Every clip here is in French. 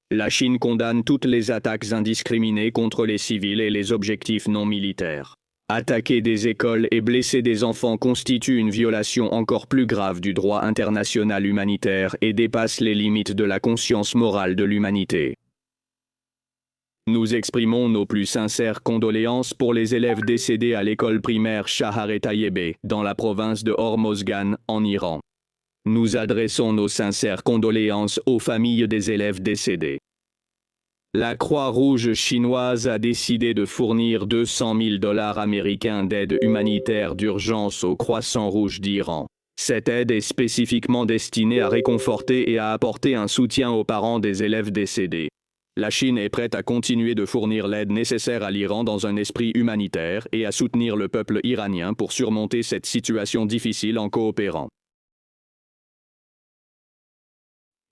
La Chine condamne toutes les attaques indiscriminées contre les civils et les objectifs non militaires. Attaquer des écoles et blesser des enfants constitue une violation encore plus grave du droit international humanitaire et dépasse les limites de la conscience morale de l'humanité. Nous exprimons nos plus sincères condoléances pour les élèves décédés à l'école primaire Shahar-e-Tayyebe, dans la province de Hormozgan, en Iran. Nous adressons nos sincères condoléances aux familles des élèves décédés. La Croix-Rouge chinoise a décidé de fournir 200 000 dollars américains d'aide humanitaire d'urgence au Croissant Rouge d'Iran. Cette aide est spécifiquement destinée à réconforter et à apporter un soutien aux parents des élèves décédés. La Chine est prête à continuer de fournir l'aide nécessaire à l'Iran dans un esprit humanitaire et à soutenir le peuple iranien pour surmonter cette situation difficile en coopérant.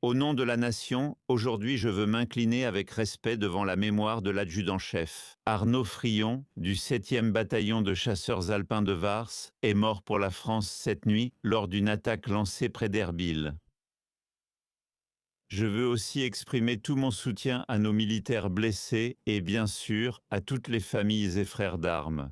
Au nom de la nation, aujourd'hui je veux m'incliner avec respect devant la mémoire de l'adjudant-chef. Arnaud Frion, du 7e bataillon de chasseurs alpins de Vars, est mort pour la France cette nuit lors d'une attaque lancée près d'Erbil. Je veux aussi exprimer tout mon soutien à nos militaires blessés et bien sûr à toutes les familles et frères d'armes.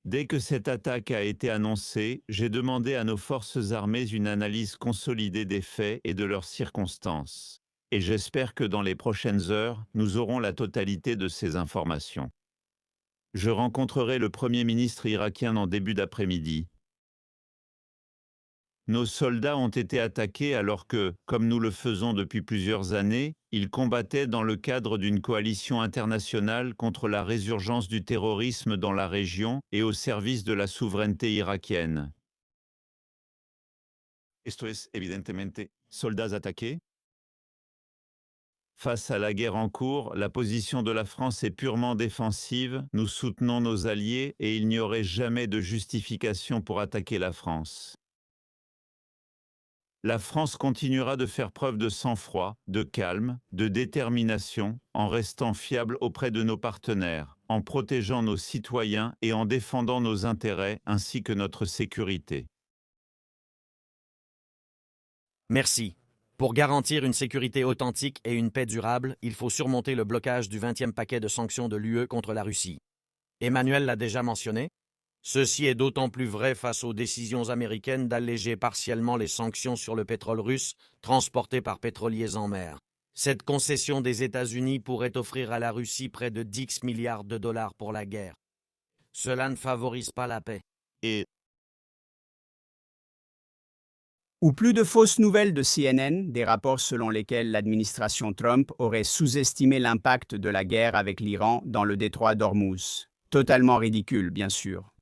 Dès que cette attaque a été annoncée, j'ai demandé à nos forces armées une analyse consolidée des faits et de leurs circonstances. Et j'espère que dans les prochaines heures, nous aurons la totalité de ces informations. Je rencontrerai le Premier ministre irakien en début d'après-midi. Nos soldats ont été attaqués alors que, comme nous le faisons depuis plusieurs années, ils combattaient dans le cadre d'une coalition internationale contre la résurgence du terrorisme dans la région et au service de la souveraineté irakienne. Esto es evidentemente soldats attaqués. Face à la guerre en cours, la position de la France est purement défensive, nous soutenons nos alliés et il n'y aurait jamais de justification pour attaquer la France. La France continuera de faire preuve de sang-froid, de calme, de détermination, en restant fiable auprès de nos partenaires, en protégeant nos citoyens et en défendant nos intérêts ainsi que notre sécurité. Merci. Pour garantir une sécurité authentique et une paix durable, il faut surmonter le blocage du 20e paquet de sanctions de l'UE contre la Russie. Emmanuel l'a déjà mentionné. Ceci est d'autant plus vrai face aux décisions américaines d'alléger partiellement les sanctions sur le pétrole russe transporté par pétroliers en mer. Cette concession des États-Unis pourrait offrir à la Russie près de 10 milliards de dollars pour la guerre. Cela ne favorise pas la paix. Ou plus de fausses nouvelles de CNN, des rapports selon lesquels l'administration Trump aurait sous-estimé l'impact de la guerre avec l'Iran dans le détroit d'Ormuz. Totalement ridicule, bien sûr.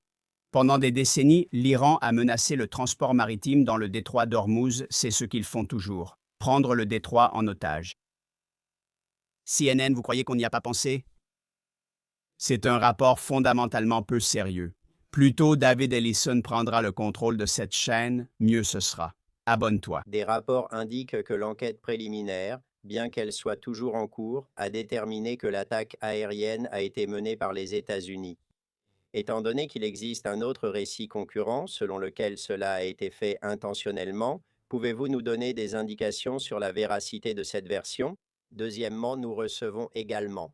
Pendant des décennies, l'Iran a menacé le transport maritime dans le détroit d'Ormuz, c'est ce qu'ils font toujours, prendre le détroit en otage. CNN, vous croyez qu'on n'y a pas pensé? C'est un rapport fondamentalement peu sérieux. Plus tôt David Ellison prendra le contrôle de cette chaîne, mieux ce sera. Abonne-toi. Des rapports indiquent que l'enquête préliminaire, bien qu'elle soit toujours en cours, a déterminé que l'attaque aérienne a été menée par les États-Unis. Étant donné qu'il existe un autre récit concurrent selon lequel cela a été fait intentionnellement, pouvez-vous nous donner des indications sur la véracité de cette version? Deuxièmement, nous recevons également.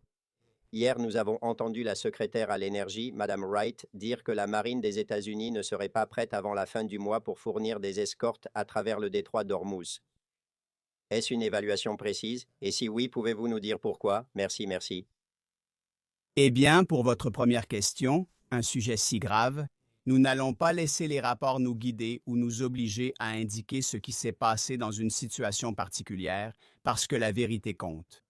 Hier, nous avons entendu la secrétaire à l'énergie, Madame Wright, dire que la marine des États-Unis ne serait pas prête avant la fin du mois pour fournir des escortes à travers le détroit d'Ormuz. Est-ce une évaluation précise? Et si oui, pouvez-vous nous dire pourquoi? Merci, merci. Eh bien, pour votre première question, un sujet si grave, nous n'allons pas laisser les rapports nous guider ou nous obliger à indiquer ce qui s'est passé dans une situation particulière, parce que la vérité compte.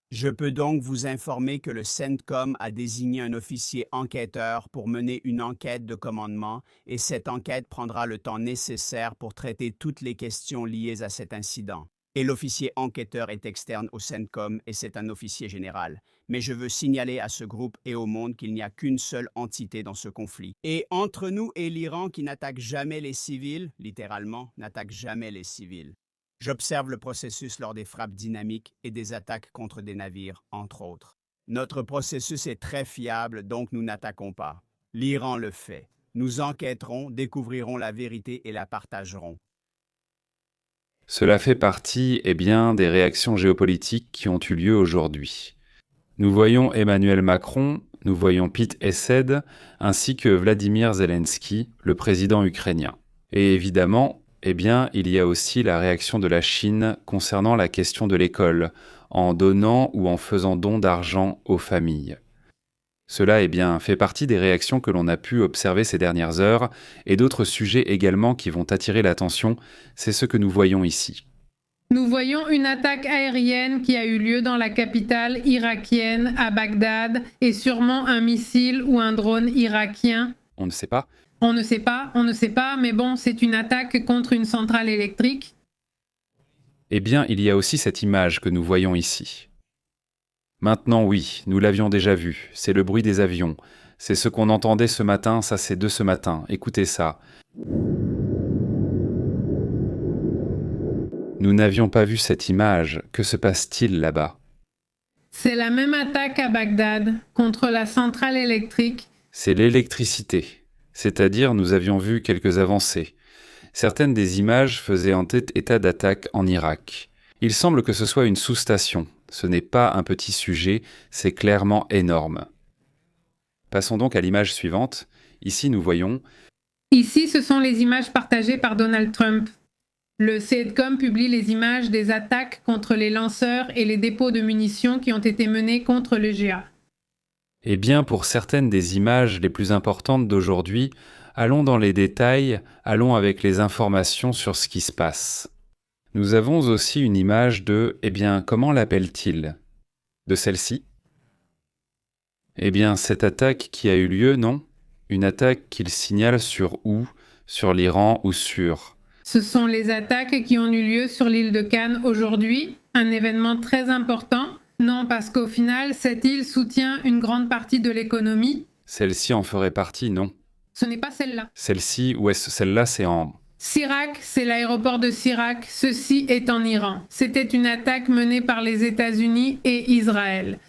Je peux donc vous informer que le CENTCOM a désigné un officier enquêteur pour mener une enquête de commandement et cette enquête prendra le temps nécessaire pour traiter toutes les questions liées à cet incident. Et l'officier enquêteur est externe au CENTCOM et c'est un officier général. Mais je veux signaler à ce groupe et au monde qu'il n'y a qu'une seule entité dans ce conflit. Et entre nous et l'Iran qui n'attaque jamais les civils, littéralement, n'attaque jamais les civils. J'observe le processus lors des frappes dynamiques et des attaques contre des navires, entre autres. Notre processus est très fiable, donc nous n'attaquons pas. L'Iran le fait. Nous enquêterons, découvrirons la vérité et la partagerons. Cela fait partie, des réactions géopolitiques qui ont eu lieu aujourd'hui. Nous voyons Emmanuel Macron, nous voyons Pete Hesed, ainsi que Vladimir Zelensky, le président ukrainien. Et évidemment, il y a aussi la réaction de la Chine concernant la question de l'école, en donnant ou en faisant don d'argent aux familles. Cela fait partie des réactions que l'on a pu observer ces dernières heures, et d'autres sujets également qui vont attirer l'attention, c'est ce que nous voyons ici. Nous voyons une attaque aérienne qui a eu lieu dans la capitale irakienne, à Bagdad, et sûrement un missile ou un drone irakien. On ne sait pas. On ne sait pas, mais bon, c'est une attaque contre une centrale électrique. Il y a aussi cette image que nous voyons ici. Maintenant, oui, nous l'avions déjà vu, c'est le bruit des avions. C'est ce qu'on entendait ce matin, ça c'est de ce matin, écoutez ça. Nous n'avions pas vu cette image, que se passe-t-il là-bas? C'est la même attaque à Bagdad, contre la centrale électrique. C'est l'électricité, c'est-à-dire nous avions vu quelques avancées. Certaines des images faisaient en tête état d'attaque en Irak. Il semble que ce soit une sous-station. Ce n'est pas un petit sujet, c'est clairement énorme. Passons donc à l'image suivante. Ici, nous voyons... Ici, ce sont les images partagées par Donald Trump. Le CEDCOM publie les images des attaques contre les lanceurs et les dépôts de munitions qui ont été menés contre le GA. Pour certaines des images les plus importantes d'aujourd'hui, allons dans les détails, allons avec les informations sur ce qui se passe. Nous avons aussi une image de, comment l'appelle-t-il? De celle-ci? Cette attaque qui a eu lieu, non? Une attaque qu'il signale sur où? Sur l'Iran ou sur? Ce sont les attaques qui ont eu lieu sur l'île de Cannes aujourd'hui, un événement très important. Non, parce qu'au final, cette île soutient une grande partie de l'économie. Celle-ci en ferait partie, non? Ce n'est pas celle-là. Celle-ci, celle-là c'est en... Sirak, c'est l'aéroport de Sirak, ceci est en Iran. C'était une attaque menée par les États-Unis et Israël.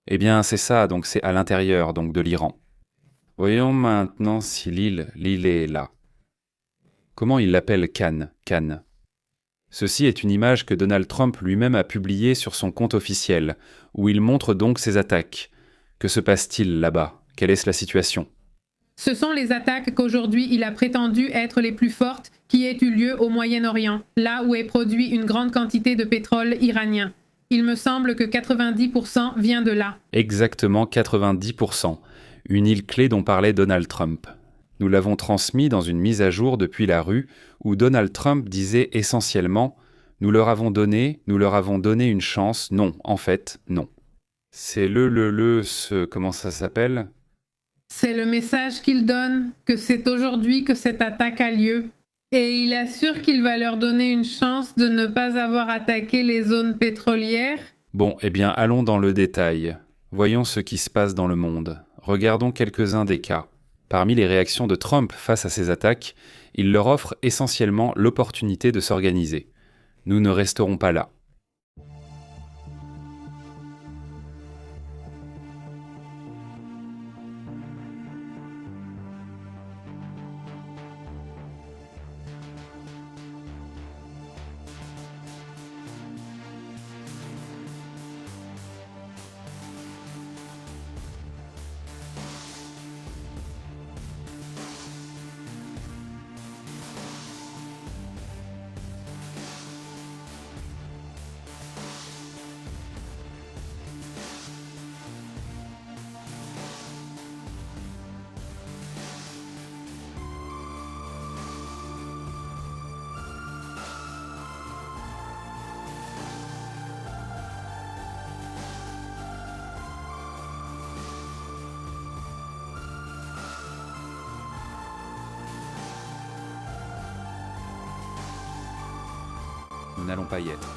C'est ça, donc c'est à l'intérieur donc de l'Iran. Voyons maintenant si l'île est là. Comment il l'appelle Cannes? Ceci est une image que Donald Trump lui-même a publiée sur son compte officiel, où il montre donc ses attaques. Que se passe-t-il là-bas? Quelle est la situation? Ce sont les attaques qu'aujourd'hui il a prétendu être les plus fortes qui aient eu lieu au Moyen-Orient, là où est produit une grande quantité de pétrole iranien. Il me semble que 90% vient de là. Exactement 90%. Une île clé dont parlait Donald Trump. Nous l'avons transmis dans une mise à jour depuis la rue où Donald Trump disait essentiellement « Nous leur avons donné une chance. Non, en fait, non. » C'est comment ça s'appelle? C'est le message qu'il donne, que c'est aujourd'hui que cette attaque a lieu. Et il assure qu'il va leur donner une chance de ne pas avoir attaqué les zones pétrolières. Bon, allons dans le détail. Voyons ce qui se passe dans le monde. Regardons quelques-uns des cas. Parmi les réactions de Trump face à ces attaques, il leur offre essentiellement l'opportunité de s'organiser. Nous ne resterons pas là. Nous n'allons pas y être.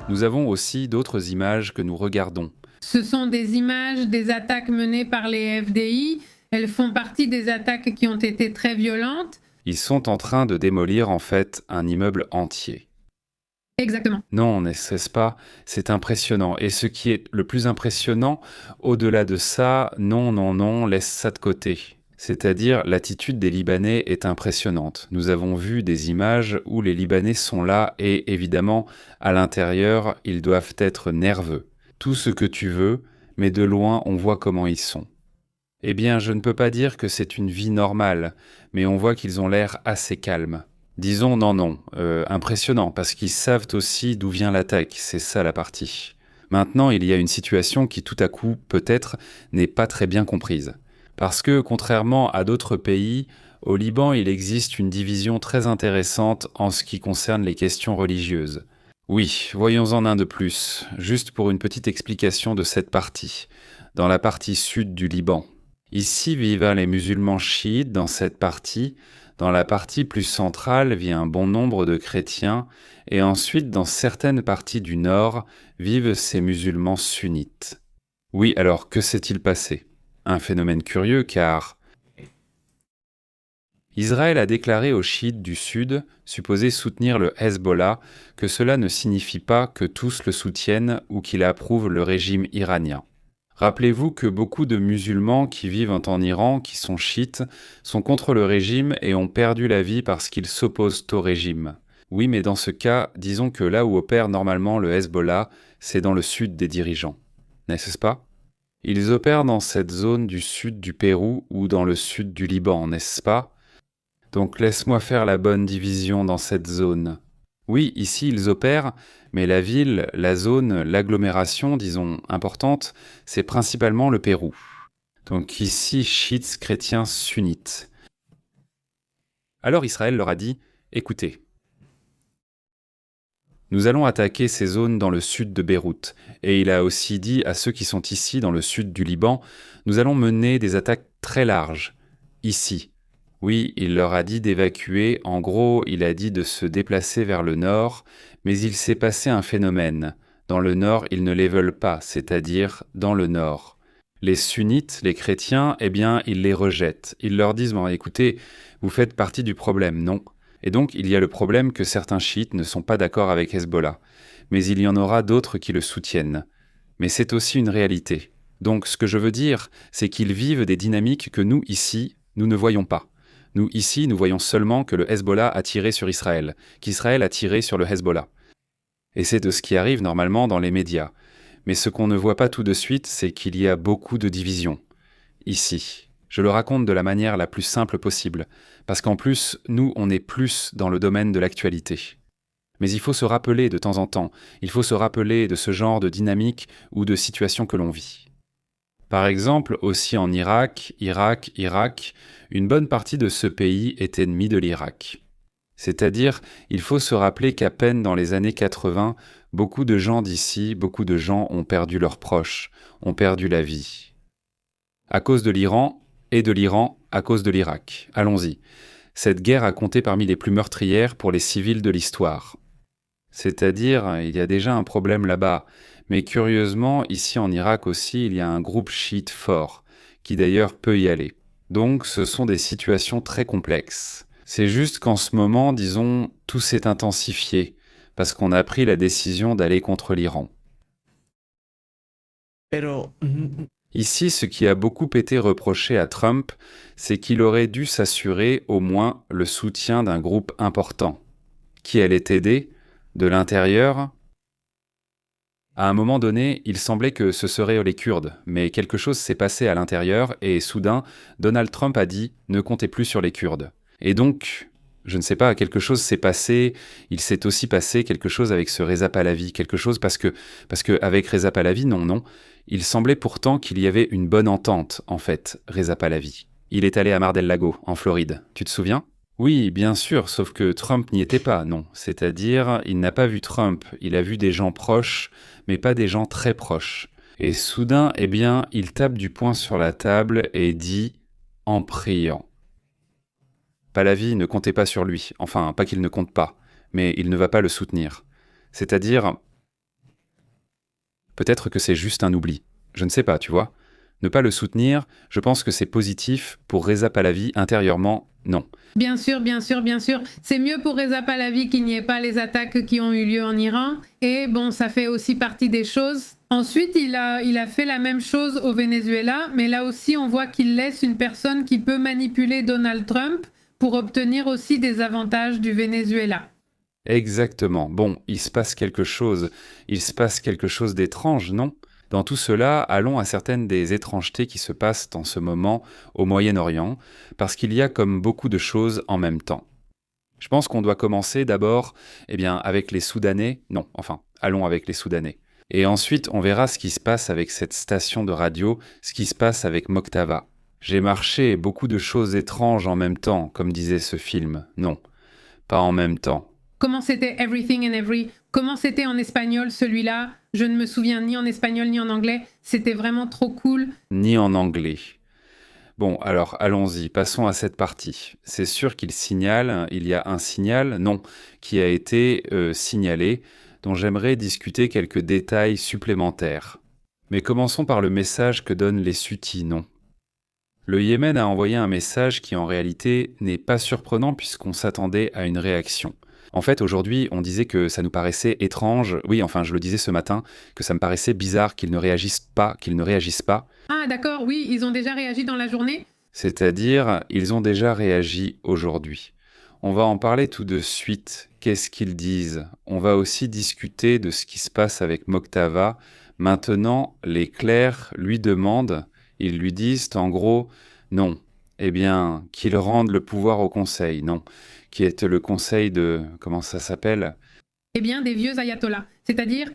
Nous avons aussi d'autres images que nous regardons. Ce sont des images des attaques menées par les FDI. Elles font partie des attaques qui ont été très violentes. Ils sont en train de démolir en fait un immeuble entier. Exactement. Non, n'est-ce pas? C'est impressionnant. Et ce qui est le plus impressionnant, au-delà de ça, non, laisse ça de côté. C'est-à-dire, l'attitude des Libanais est impressionnante. Nous avons vu des images où les Libanais sont là et évidemment, à l'intérieur, ils doivent être nerveux. Tout ce que tu veux, mais de loin, on voit comment ils sont. Eh bien, je ne peux pas dire que c'est une vie normale, mais on voit qu'ils ont l'air assez calmes. Disons non, impressionnant, parce qu'ils savent aussi d'où vient l'attaque, c'est ça la partie. Maintenant, il y a une situation qui tout à coup, peut-être, n'est pas très bien comprise. Parce que, contrairement à d'autres pays, au Liban, il existe une division très intéressante en ce qui concerne les questions religieuses. Oui, voyons-en un de plus, juste pour une petite explication de cette partie. Dans la partie sud du Liban. Ici vivent les musulmans chiites dans cette partie. Dans la partie plus centrale vit un bon nombre de chrétiens, et ensuite dans certaines parties du nord vivent ces musulmans sunnites. Oui, alors que s'est-il passé? Un phénomène curieux car Israël a déclaré aux chiites du sud, supposés soutenir le Hezbollah, que cela ne signifie pas que tous le soutiennent ou qu'il approuve le régime iranien. Rappelez-vous que beaucoup de musulmans qui vivent en Iran, qui sont chiites, sont contre le régime et ont perdu la vie parce qu'ils s'opposent au régime. Oui, mais dans ce cas, disons que là où opère normalement le Hezbollah, c'est dans le sud des dirigeants. N'est-ce pas? Ils opèrent dans cette zone du sud du Pérou ou dans le sud du Liban, n'est-ce pas? Donc laisse-moi faire la bonne division dans cette zone. Oui, ici ils opèrent, mais la ville, la zone, l'agglomération, disons, importante, c'est principalement le Pérou. Donc ici, chiites, chrétiens, sunnites. Alors Israël leur a dit, écoutez, nous allons attaquer ces zones dans le sud de Beyrouth. Et il a aussi dit à ceux qui sont ici, dans le sud du Liban, nous allons mener des attaques très larges, ici. Oui, il leur a dit d'évacuer, en gros, il a dit de se déplacer vers le nord, mais il s'est passé un phénomène. Dans le nord, ils ne les veulent pas, c'est-à-dire dans le nord. Les sunnites, les chrétiens, eh bien, ils les rejettent. Ils leur disent, bon, écoutez, vous faites partie du problème, non? Et donc, il y a le problème que certains chiites ne sont pas d'accord avec Hezbollah. Mais il y en aura d'autres qui le soutiennent. Mais c'est aussi une réalité. Donc, ce que je veux dire, c'est qu'ils vivent des dynamiques que nous, ici, nous ne voyons pas. Nous, ici, nous voyons seulement que le Hezbollah a tiré sur Israël, qu'Israël a tiré sur le Hezbollah. Et c'est de ce qui arrive normalement dans les médias. Mais ce qu'on ne voit pas tout de suite, c'est qu'il y a beaucoup de divisions. Ici. Je le raconte de la manière la plus simple possible, parce qu'en plus, nous, on est plus dans le domaine de l'actualité. Mais il faut se rappeler de temps en temps, il faut se rappeler de ce genre de dynamique ou de situation que l'on vit. Par exemple, aussi en Irak, une bonne partie de ce pays est ennemi de l'Irak. C'est-à-dire, il faut se rappeler qu'à peine dans les années 80, beaucoup de gens d'ici, beaucoup de gens ont perdu leurs proches, ont perdu la vie. À cause de l'Iran, et de l'Iran à cause de l'Irak. Allons-y. Cette guerre a compté parmi les plus meurtrières pour les civils de l'histoire. C'est-à-dire, il y a déjà un problème là-bas. Mais curieusement, ici en Irak aussi, il y a un groupe chiite fort, qui d'ailleurs peut y aller. Donc ce sont des situations très complexes. C'est juste qu'en ce moment, disons, tout s'est intensifié, parce qu'on a pris la décision d'aller contre l'Iran. Ici, ce qui a beaucoup été reproché à Trump, c'est qu'il aurait dû s'assurer au moins le soutien d'un groupe important. Qui allait aider? De l'intérieur? À un moment donné, il semblait que ce seraient les Kurdes, mais quelque chose s'est passé à l'intérieur et soudain, Donald Trump a dit « ne comptez plus sur les Kurdes ». Et donc, je ne sais pas, quelque chose s'est passé, il s'est aussi passé quelque chose avec ce Reza Pahlavi, quelque chose parce que avec Reza Pahlavi, non, il semblait pourtant qu'il y avait une bonne entente, en fait, Reza Pahlavi. Il est allé à Mar del Lago, en Floride, tu te souviens? Oui, bien sûr, sauf que Trump n'y était pas, non. C'est-à-dire, il n'a pas vu Trump, il a vu des gens proches, mais pas des gens très proches. Et soudain, eh bien, il tape du poing sur la table et dit, en priant. Pahlavi ne comptait pas sur lui, enfin, pas qu'il ne compte pas, mais il ne va pas le soutenir. C'est-à-dire, Peut-être que c'est juste un oubli. Je ne sais pas, tu vois. Ne pas le soutenir, je pense que c'est positif. Pour Reza Pahlavi, intérieurement, non. Bien sûr, bien sûr, bien sûr. C'est mieux pour Reza Pahlavi qu'il n'y ait pas les attaques qui ont eu lieu en Iran. Et bon, ça fait aussi partie des choses. Ensuite, il a fait la même chose au Venezuela, mais là aussi, on voit qu'il laisse une personne qui peut manipuler Donald Trump pour obtenir aussi des avantages du Venezuela. Exactement. Bon, il se passe quelque chose. Il se passe quelque chose d'étrange, non ? Dans tout cela, allons à certaines des étrangetés qui se passent en ce moment au Moyen-Orient, parce qu'il y a comme beaucoup de choses en même temps. Je pense qu'on doit commencer d'abord, avec les Soudanais. Non, enfin, allons avec les Soudanais. Et ensuite, on verra ce qui se passe avec cette station de radio, ce qui se passe avec Moctava. J'ai marché beaucoup de choses étranges en même temps, comme disait ce film. Non, pas en même temps. Comment c'était Everything and Every? Comment c'était en espagnol celui-là? Je ne me souviens ni en espagnol ni en anglais. C'était vraiment trop cool. Ni en anglais. Bon, alors allons-y, passons à cette partie. C'est sûr qu'il signale, il y a un signal, non, qui a été signalé, dont j'aimerais discuter quelques détails supplémentaires. Mais commençons par le message que donnent les Houthis, non. Le Yémen a envoyé un message qui en réalité n'est pas surprenant puisqu'on s'attendait à une réaction. En fait, aujourd'hui, on disait que ça nous paraissait étrange, oui, enfin, je le disais ce matin, que ça me paraissait bizarre qu'ils ne réagissent pas. Ah d'accord, oui, ils ont déjà réagi dans la journée? C'est-à-dire, ils ont déjà réagi aujourd'hui. On va en parler tout de suite. Qu'est-ce qu'ils disent? On va aussi discuter de ce qui se passe avec Moctava. Maintenant, les clercs lui demandent, ils lui disent en gros, non, qu'il rende le pouvoir au conseil, non, qui est le conseil de, comment ça s'appelle? Des vieux ayatollahs, c'est-à-dire?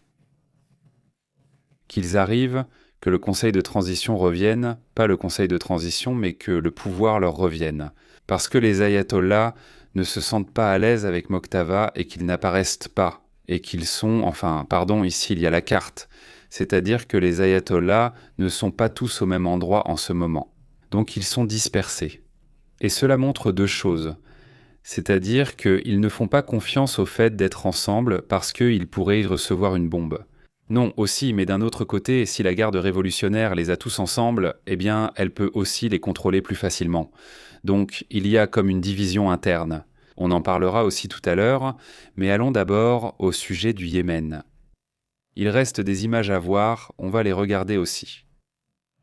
Qu'ils arrivent, que le conseil de transition revienne, pas le conseil de transition, mais que le pouvoir leur revienne. Parce que les ayatollahs ne se sentent pas à l'aise avec Moctava et qu'ils n'apparaissent pas, et qu'ils sont, ici il y a la carte, c'est-à-dire que les ayatollahs ne sont pas tous au même endroit en ce moment. Donc ils sont dispersés. Et cela montre deux choses. C'est-à-dire qu'ils ne font pas confiance au fait d'être ensemble parce qu'ils pourraient y recevoir une bombe. Non, aussi, mais d'un autre côté, si la garde révolutionnaire les a tous ensemble, elle peut aussi les contrôler plus facilement. Donc, il y a comme une division interne. On en parlera aussi tout à l'heure, mais allons d'abord au sujet du Yémen. Il reste des images à voir, on va les regarder aussi.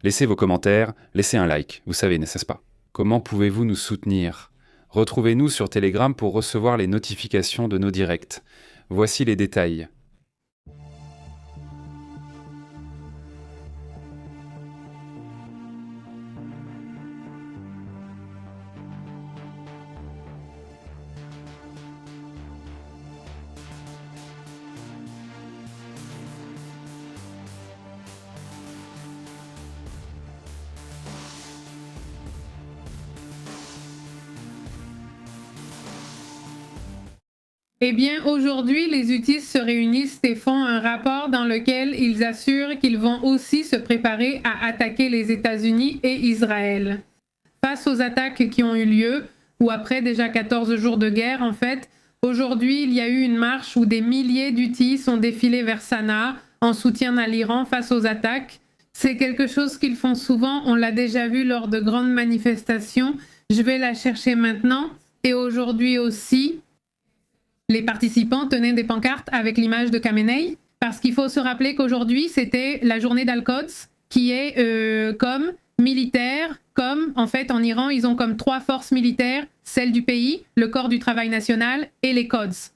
Laissez vos commentaires, laissez un like, vous savez, n'est-ce pas? Comment pouvez-vous nous soutenir? Retrouvez-nous sur Telegram pour recevoir les notifications de nos directs. Voici les détails. Aujourd'hui, les Houthis se réunissent et font un rapport dans lequel ils assurent qu'ils vont aussi se préparer à attaquer les États-Unis et Israël. Face aux attaques qui ont eu lieu, ou après déjà 14 jours de guerre en fait, aujourd'hui il y a eu une marche où des milliers d'Houthis sont défilés vers Sanaa en soutien à l'Iran face aux attaques. C'est quelque chose qu'ils font souvent, on l'a déjà vu lors de grandes manifestations. Je vais la chercher maintenant. Et aujourd'hui aussi, les participants tenaient des pancartes avec l'image de Khamenei, parce qu'il faut se rappeler qu'aujourd'hui, c'était la journée d'Al-Quds, qui est comme militaire, comme en fait en Iran, ils ont comme 3 forces militaires, celle du pays, le corps du travail national et les Quds.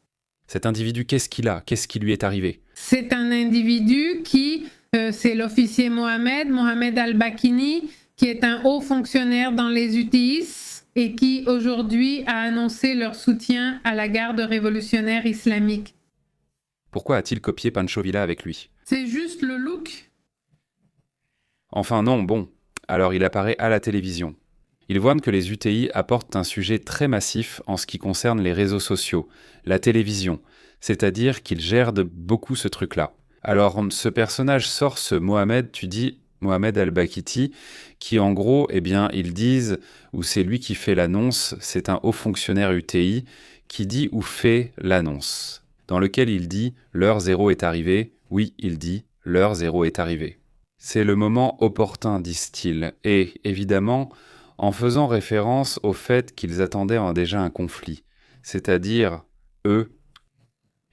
Cet individu, qu'est-ce qu'il a? Qu'est-ce qui lui est arrivé? C'est un individu qui, c'est l'officier Mohamed Al-Bakini, qui est un haut fonctionnaire dans les Houthis, et qui aujourd'hui a annoncé leur soutien à la garde révolutionnaire islamique. Pourquoi a-t-il copié Pancho Villa avec lui? C'est juste le look. Enfin non, bon. Alors il apparaît à la télévision. Il voit que les UTI apportent un sujet très massif en ce qui concerne les réseaux sociaux, la télévision, c'est-à-dire qu'ils gèrent beaucoup ce truc-là. Alors ce personnage sort ce Mohamed, tu dis Mohamed Al-Bakiti, qui en gros, ils disent, ou c'est lui qui fait l'annonce, c'est un haut fonctionnaire UTI qui dit ou fait l'annonce, dans lequel il dit « l'heure zéro est arrivée », oui, il dit « L'heure zéro est arrivée. C'est le moment opportun, disent-ils, et, évidemment, en faisant référence au fait qu'ils attendaient déjà un conflit, c'est-à-dire, eux.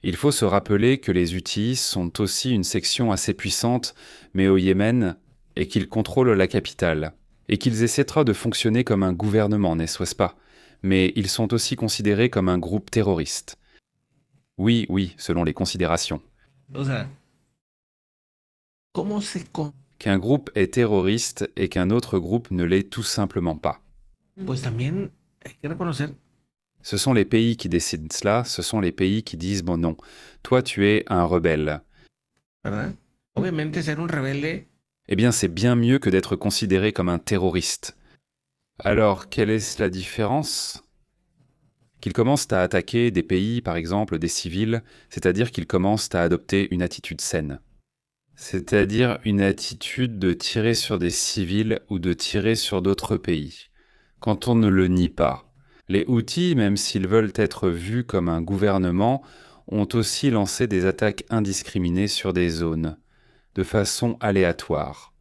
Il faut se rappeler que les Houthis sont aussi une section assez puissante, mais au Yémen, et qu'ils contrôlent la capitale, et qu'ils essaieront de fonctionner comme un gouvernement, n'est-ce pas? Mais ils sont aussi considérés comme un groupe terroriste. Oui, oui, selon les considérations. O sea, ¿cómo se con- Qu'un groupe est terroriste et qu'un autre groupe ne l'est tout simplement pas. Pues también hay que reconocer Ce sont les pays qui décident cela, ce sont les pays qui disent « bon non, toi tu es un rebelle ¿verdad? Obviamente ser un rebelde, ». Eh bien c'est bien mieux que d'être considéré comme un terroriste. Alors, quelle est la différence? Qu'ils commencent à attaquer des pays, par exemple des civils, c'est-à-dire qu'ils commencent à adopter une attitude saine. C'est-à-dire une attitude de tirer sur des civils ou de tirer sur d'autres pays. Quand on ne le nie pas. Les Houthis, même s'ils veulent être vus comme un gouvernement, ont aussi lancé des attaques indiscriminées sur des zones, de façon aléatoire.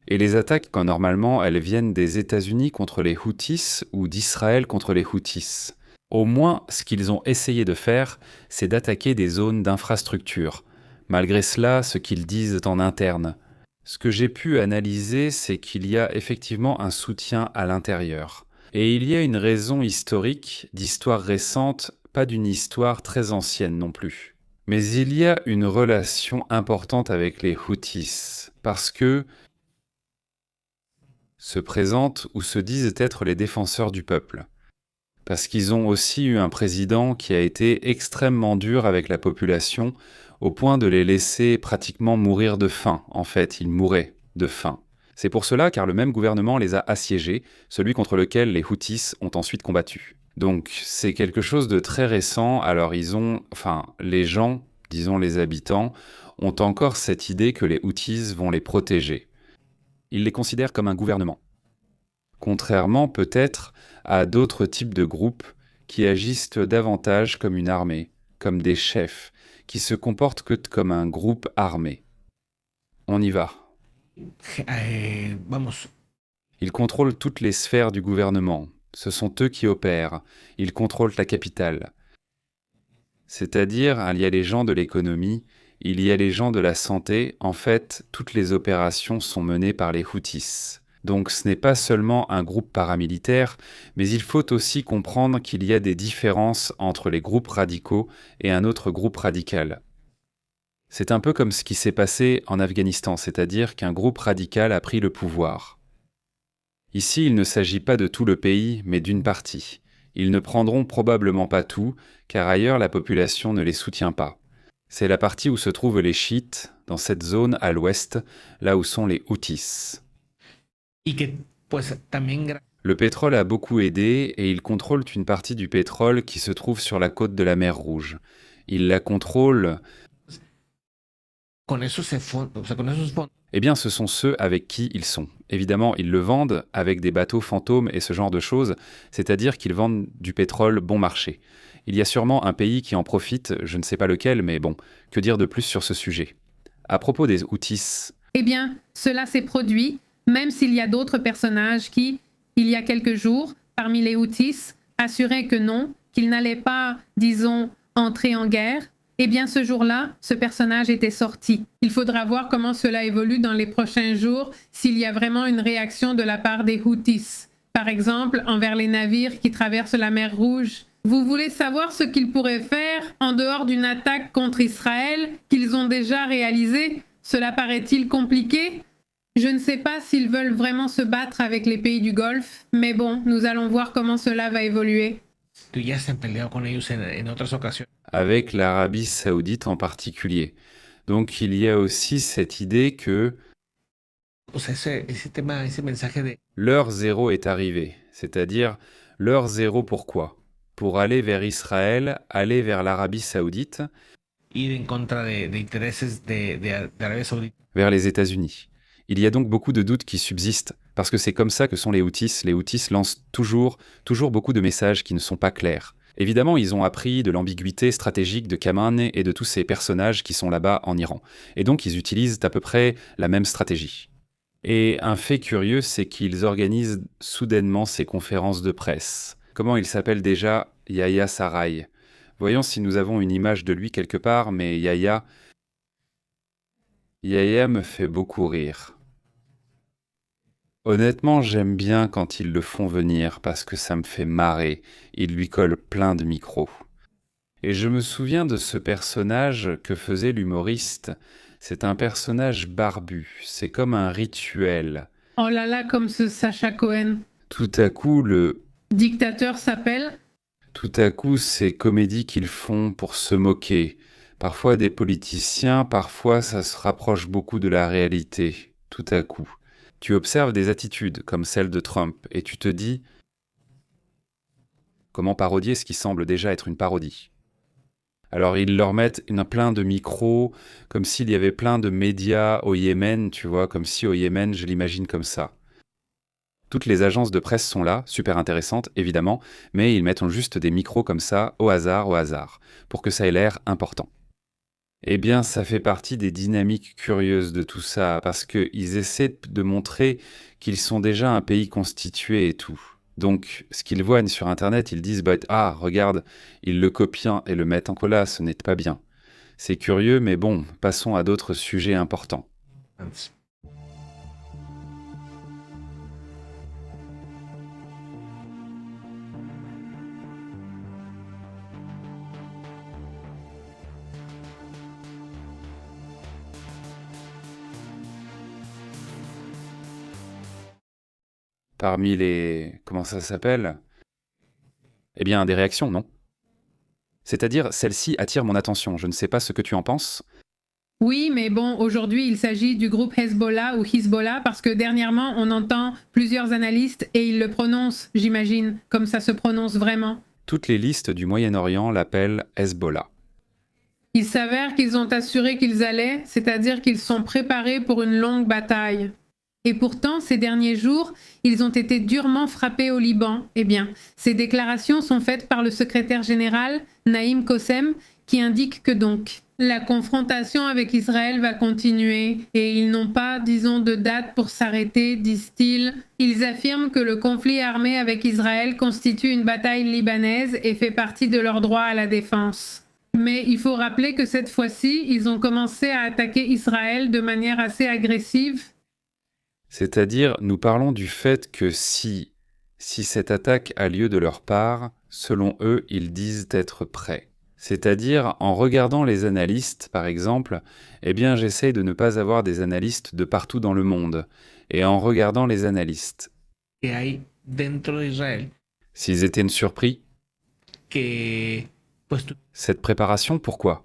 Et les attaques, quand normalement elles viennent des États-Unis contre les Houthis ou d'Israël contre les Houthis. Au moins, ce qu'ils ont essayé de faire, c'est d'attaquer des zones d'infrastructure. Malgré cela, ce qu'ils disent en interne. Ce que j'ai pu analyser, c'est qu'il y a effectivement un soutien à l'intérieur. Et il y a une raison historique, d'histoire récente, pas d'une histoire très ancienne non plus. Mais il y a une relation importante avec les Houthis, parce que se présentent ou se disent être les défenseurs du peuple. Parce qu'ils ont aussi eu un président qui a été extrêmement dur avec la population, au point de les laisser pratiquement mourir de faim. En fait, ils mouraient de faim. C'est pour cela car le même gouvernement les a assiégés, celui contre lequel les Houthis ont ensuite combattu. Donc c'est quelque chose de très récent, alors les gens, disons les habitants, ont encore cette idée que les Houthis vont les protéger. Ils les considèrent comme un gouvernement. Contrairement peut-être à d'autres types de groupes qui agissent davantage comme une armée, comme des chefs, qui se comportent que comme un groupe armé. On y va. vamos, Ils contrôlent toutes les sphères du gouvernement. Ce sont eux qui opèrent. Ils contrôlent la capitale. C'est-à-dire, il y a les gens de l'économie, il y a les gens de la santé. En fait, toutes les opérations sont menées par les Houthis. Donc ce n'est pas seulement un groupe paramilitaire, mais il faut aussi comprendre qu'il y a des différences entre les groupes radicaux et un autre groupe radical. C'est un peu comme ce qui s'est passé en Afghanistan, c'est-à-dire qu'un groupe radical a pris le pouvoir. Ici, il ne s'agit pas de tout le pays, mais d'une partie. Ils ne prendront probablement pas tout, car ailleurs la population ne les soutient pas. C'est la partie où se trouvent les chiites, dans cette zone à l'ouest, là où sont les Houthis. y que pues también Le pétrole a beaucoup aidé et ils contrôlent une partie du pétrole qui se trouve sur la côte de la mer Rouge. Ils la contrôlent. con esos con esos fondos, Eh bien, ce sont ceux avec qui ils sont. Évidemment, ils le vendent avec des bateaux fantômes et ce genre de choses, c'est-à-dire qu'ils vendent du pétrole bon marché. Il y a sûrement un pays qui en profite, je ne sais pas lequel, mais bon, que dire de plus sur ce sujet? À propos des Houthis, Eh bien, cela s'est produit, même s'il y a d'autres personnages qui, il y a quelques jours, parmi les Houthis, assuraient que non, qu'ils n'allaient pas, disons, entrer en guerre. Eh bien, ce jour-là, ce personnage était sorti. Il faudra voir comment cela évolue dans les prochains jours, s'il y a vraiment une réaction de la part des Houthis. Par exemple, envers les navires qui traversent la mer Rouge. Vous voulez savoir ce qu'ils pourraient faire en dehors d'une attaque contre Israël qu'ils ont déjà réalisée? Cela paraît-il compliqué? Je ne sais pas s'ils veulent vraiment se battre avec les pays du Golfe, mais bon, nous allons voir comment cela va évoluer. tú ya se han peleado con ellos en otras ocasiones. avec l'Arabie saoudite en particulier. Donc il y a aussi cette idée que O sea, ese tema, ese mensaje de l'heure zéro est arrivée, c'est-à-dire l'heure zéro pourquoi? Pour aller vers Israël, aller vers l'Arabie saoudite, ir en contra de intereses de Arabia Saudita. vers les États-Unis. Il y a donc beaucoup de doutes qui subsistent, parce que c'est comme ça que sont les Houthis. Les Houthis lancent toujours beaucoup de messages qui ne sont pas clairs. Évidemment, ils ont appris de l'ambiguïté stratégique de Khamenei et de tous ces personnages qui sont là-bas en Iran. Et donc, ils utilisent à peu près la même stratégie. Et un fait curieux, c'est qu'ils organisent soudainement ces conférences de presse. Comment il s'appelle déjà? Yahya Sarraï. Voyons si nous avons une image de lui quelque part, mais Yahya me fait beaucoup rire. Honnêtement, j'aime bien quand ils le font venir parce que ça me fait marrer. Il lui colle plein de micros. Et je me souviens de ce personnage que faisait l'humoriste. C'est un personnage barbu. C'est comme un rituel. Oh là là, comme ce Sacha Cohen. Tout à coup, le dictateur s'appelle? Tout à coup, ces comédies qu'ils font pour se moquer. Parfois des politiciens, parfois ça se rapproche beaucoup de la réalité. Tout à coup. Tu observes des attitudes comme celle de Trump et tu te dis comment parodier ce qui semble déjà être une parodie. Alors ils leur mettent plein de micros, comme s'il y avait plein de médias au Yémen, tu vois, comme si au Yémen, je l'imagine comme ça. Toutes les agences de presse sont là, super intéressantes évidemment, mais ils mettent juste des micros comme ça, au hasard, pour que ça ait l'air important. Eh bien, ça fait partie des dynamiques curieuses de tout ça, parce qu'ils essaient de montrer qu'ils sont déjà un pays constitué et tout. Donc, ce qu'ils voient sur Internet, ils disent « Ah, regarde, ils le copient et le mettent en colla, ce n'est pas bien. » C'est curieux, mais bon, passons à d'autres sujets importants. Parmi les... comment ça s'appelle? Eh bien, des réactions, non? C'est-à-dire, celle-ci attire mon attention. Je ne sais pas ce que tu en penses. Oui, mais bon, aujourd'hui, il s'agit du groupe Hezbollah ou Hezbollah parce que dernièrement, on entend plusieurs analystes et ils le prononcent, j'imagine, comme ça se prononce vraiment. Toutes les listes du Moyen-Orient l'appellent Hezbollah. Il s'avère qu'ils ont assuré qu'ils allaient, c'est-à-dire qu'ils sont préparés pour une longue bataille. Et pourtant, ces derniers jours, ils ont été durement frappés au Liban. Eh bien, ces déclarations sont faites par le secrétaire général, Naïm Qassem, qui indique que donc, la confrontation avec Israël va continuer et ils n'ont pas, disons, de date pour s'arrêter, disent-ils. Ils affirment que le conflit armé avec Israël constitue une bataille libanaise et fait partie de leur droit à la défense. Mais il faut rappeler que cette fois-ci, ils ont commencé à attaquer Israël de manière assez agressive. C'est-à-dire, nous parlons du fait que si cette attaque a lieu de leur part, selon eux, ils disent être prêts. C'est-à-dire, en regardant les analystes, par exemple, eh bien, j'essaye de ne pas avoir des analystes de partout dans le monde. Et en regardant les analystes, s'ils étaient surpris, cette préparation, pourquoi?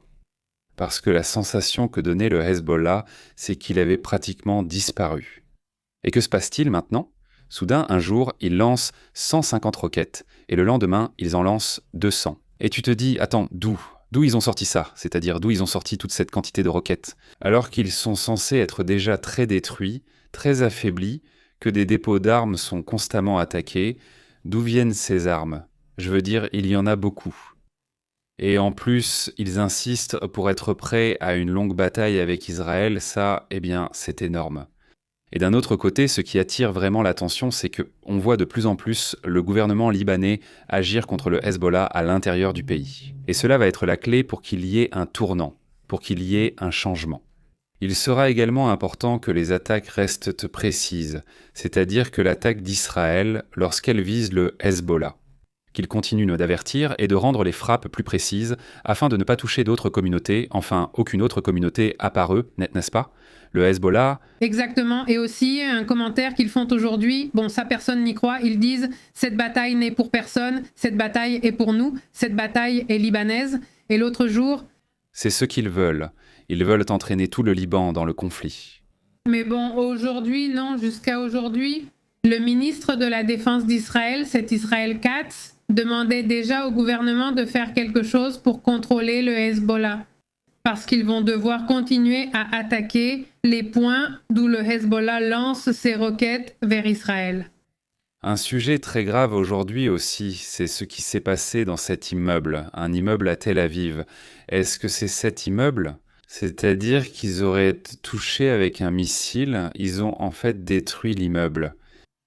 Parce que la sensation que donnait le Hezbollah, c'est qu'il avait pratiquement disparu. Et que se passe-t-il maintenant? Soudain, un jour, ils lancent 150 roquettes, et le lendemain, ils en lancent 200. Et tu te dis, attends, d'où ils ont sorti ça? C'est-à-dire, d'où ils ont sorti toute cette quantité de roquettes? Alors qu'ils sont censés être déjà très détruits, très affaiblis, que des dépôts d'armes sont constamment attaqués. D'où viennent ces armes? Je veux dire, il y en a beaucoup. Et en plus, ils insistent pour être prêts à une longue bataille avec Israël. Ça, eh bien, c'est énorme. Et d'un autre côté, ce qui attire vraiment l'attention, c'est qu'on voit de plus en plus le gouvernement libanais agir contre le Hezbollah à l'intérieur du pays. Et cela va être la clé pour qu'il y ait un tournant, pour qu'il y ait un changement. Il sera également important que les attaques restent précises, c'est-à-dire que l'attaque d'Israël, lorsqu'elle vise le Hezbollah, qu'il continue d'avertir et de rendre les frappes plus précises afin de ne pas toucher d'autres communautés, enfin aucune autre communauté à part eux, n'est-ce pas? Le Hezbollah... Exactement, et aussi un commentaire qu'ils font aujourd'hui, bon ça personne n'y croit, ils disent « cette bataille n'est pour personne, cette bataille est pour nous, cette bataille est libanaise », et l'autre jour... C'est ce qu'ils veulent entraîner tout le Liban dans le conflit. Mais bon, aujourd'hui, non, jusqu'à aujourd'hui, le ministre de la Défense d'Israël, c'est Israël Katz, demandait déjà au gouvernement de faire quelque chose pour contrôler le Hezbollah. Parce qu'ils vont devoir continuer à attaquer les points d'où le Hezbollah lance ses roquettes vers Israël. Un sujet très grave aujourd'hui aussi, c'est ce qui s'est passé dans cet immeuble, un immeuble à Tel Aviv. Est-ce que c'est cet immeuble? C'est-à-dire qu'ils auraient touché avec un missile, ils ont en fait détruit l'immeuble.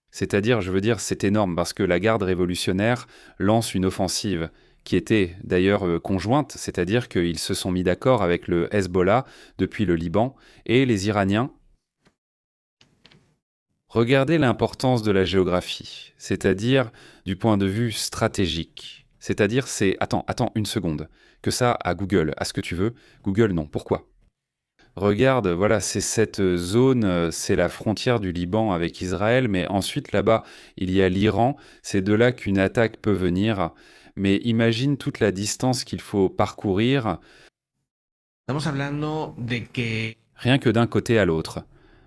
C'est-à-dire, je veux dire, c'est énorme parce que la garde révolutionnaire lance une offensive qui était d'ailleurs conjointe, c'est-à-dire qu'ils se sont mis d'accord avec le Hezbollah depuis le Liban et les Iraniens. Regardez l'importance de la géographie, c'est-à-dire du point de vue stratégique. C'est-à-dire, c'est... Attends, une seconde. Que ça à Google, à ce que tu veux. Google, non. Pourquoi? Regarde, voilà, c'est cette zone, c'est la frontière du Liban avec Israël, mais ensuite là-bas, il y a l'Iran. C'est de là qu'une attaque peut venir. Mais imagine toute la distance qu'il faut parcourir. Estamos hablando de que Rien que d'un côté à l'autre.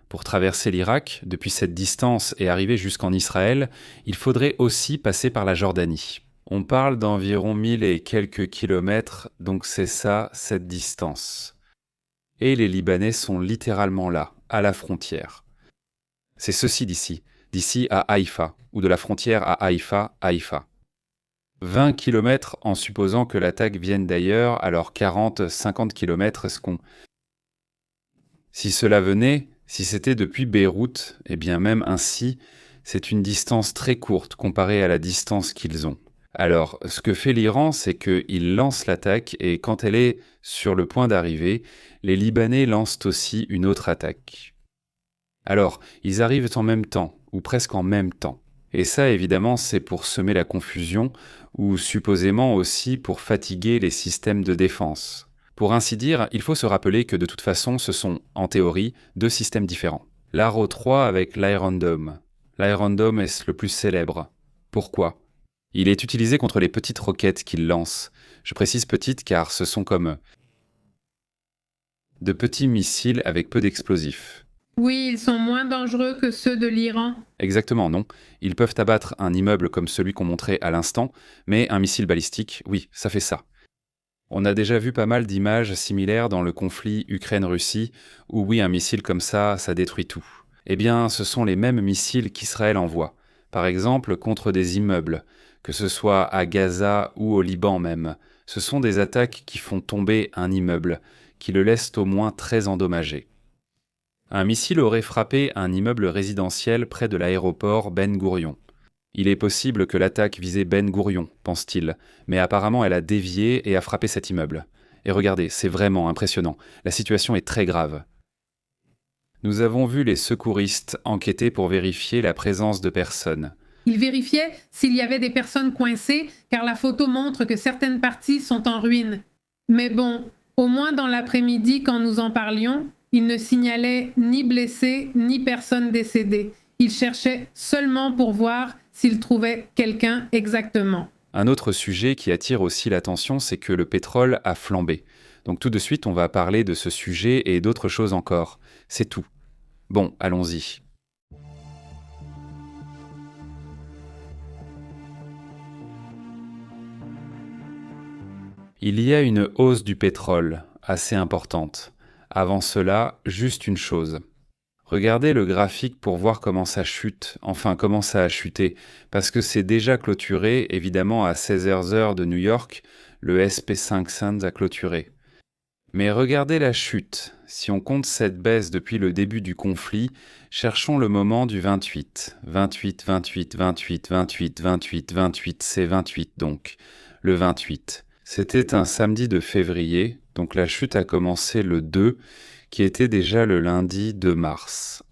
Pour traverser l'Irak, depuis cette distance et arriver jusqu'en Israël, il faudrait aussi passer par la Jordanie. On parle d'environ 1000 et quelques kilomètres, donc c'est ça, cette distance. Et les Libanais sont littéralement là, à la frontière. C'est ceci d'ici à Haïfa, ou de la frontière à Haïfa. 20 kilomètres en supposant que l'attaque vienne d'ailleurs, alors 40-50 kilomètres est-ce qu'on... Si cela venait, si c'était depuis Beyrouth, eh bien même ainsi, c'est une distance très courte comparée à la distance qu'ils ont. Alors, ce que fait l'Iran, c'est qu'il lance l'attaque et quand elle est sur le point d'arriver, les Libanais lancent aussi une autre attaque. Alors, ils arrivent en même temps, ou presque en même temps. Et ça, évidemment, c'est pour semer la confusion, ou supposément aussi pour fatiguer les systèmes de défense. Pour ainsi dire, il faut se rappeler que de toute façon, ce sont, en théorie, deux systèmes différents. L'Arrow 3 avec l'Iron Dome. L'Iron Dome est le plus célèbre. Pourquoi? Il est utilisé contre les petites roquettes qu'il lance. Je précise petites car ce sont comme de petits missiles avec peu d'explosifs. Oui, ils sont moins dangereux que ceux de l'Iran. Exactement, non. Ils peuvent abattre un immeuble comme celui qu'on montrait à l'instant, mais un missile balistique, oui, ça fait ça. On a déjà vu pas mal d'images similaires dans le conflit Ukraine-Russie, où oui, un missile comme ça détruit tout. Eh bien, ce sont les mêmes missiles qu'Israël envoie, par exemple contre des immeubles, que ce soit à Gaza ou au Liban même. Ce sont des attaques qui font tomber un immeuble, qui le laissent au moins très endommagé. Un missile aurait frappé un immeuble résidentiel près de l'aéroport Ben Gourion. Il est possible que l'attaque visait Ben Gourion, pense-t-il, mais apparemment elle a dévié et a frappé cet immeuble. Et regardez, c'est vraiment impressionnant, la situation est très grave. Nous avons vu les secouristes enquêter pour vérifier la présence de personnes. Ils vérifiaient s'il y avait des personnes coincées, car la photo montre que certaines parties sont en ruine. Mais bon, au moins dans l'après-midi, quand nous en parlions, ils ne signalaient ni blessés, ni personnes décédées. Ils cherchaient seulement pour voir s'ils trouvaient quelqu'un exactement. Un autre sujet qui attire aussi l'attention, c'est que le pétrole a flambé. Donc tout de suite, on va parler de ce sujet et d'autres choses encore. C'est tout. Bon, allons-y. Il y a une hausse du pétrole, assez importante. Avant cela, juste une chose. Regardez le graphique pour voir comment ça chute, enfin comment ça a chuté, parce que c'est déjà clôturé, évidemment à 16h de New York, le SP500 a clôturé. Mais regardez la chute, si on compte cette baisse depuis le début du conflit, cherchons le moment du 28. 28, 28, 28, 28, 28, 28, c'est 28 donc, le 28. C'était un samedi de février, donc la chute a commencé le 2, qui était déjà le lundi 2 mars.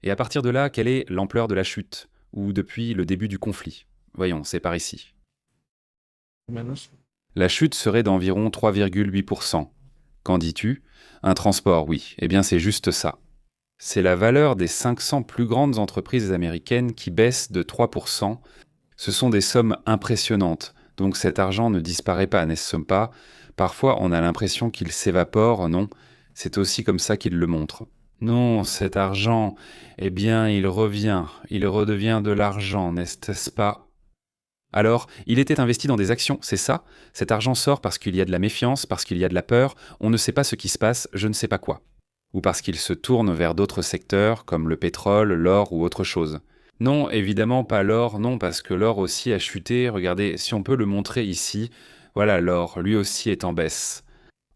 Et à partir de là, quelle est l'ampleur de la chute, ou depuis le début du conflit? Voyons, c'est par ici. La chute serait d'environ 3,8%. Qu'en dis-tu? Un transport, oui. Eh bien, c'est juste ça. C'est la valeur des 500 plus grandes entreprises américaines qui baisse de 3%. Ce sont des sommes impressionnantes, donc cet argent ne disparaît pas, n'est-ce pas? Parfois, on a l'impression qu'il s'évapore, non? C'est aussi comme ça qu'il le montre. Non, cet argent, eh bien, il redevient de l'argent, n'est-ce pas? Alors, il était investi dans des actions, c'est ça? Cet argent sort parce qu'il y a de la méfiance, parce qu'il y a de la peur, on ne sait pas ce qui se passe, je ne sais pas quoi. Ou parce qu'il se tourne vers d'autres secteurs, comme le pétrole, l'or ou autre chose. Non, évidemment pas l'or, non, parce que l'or aussi a chuté. Regardez, si on peut le montrer ici, voilà, l'or, lui aussi est en baisse.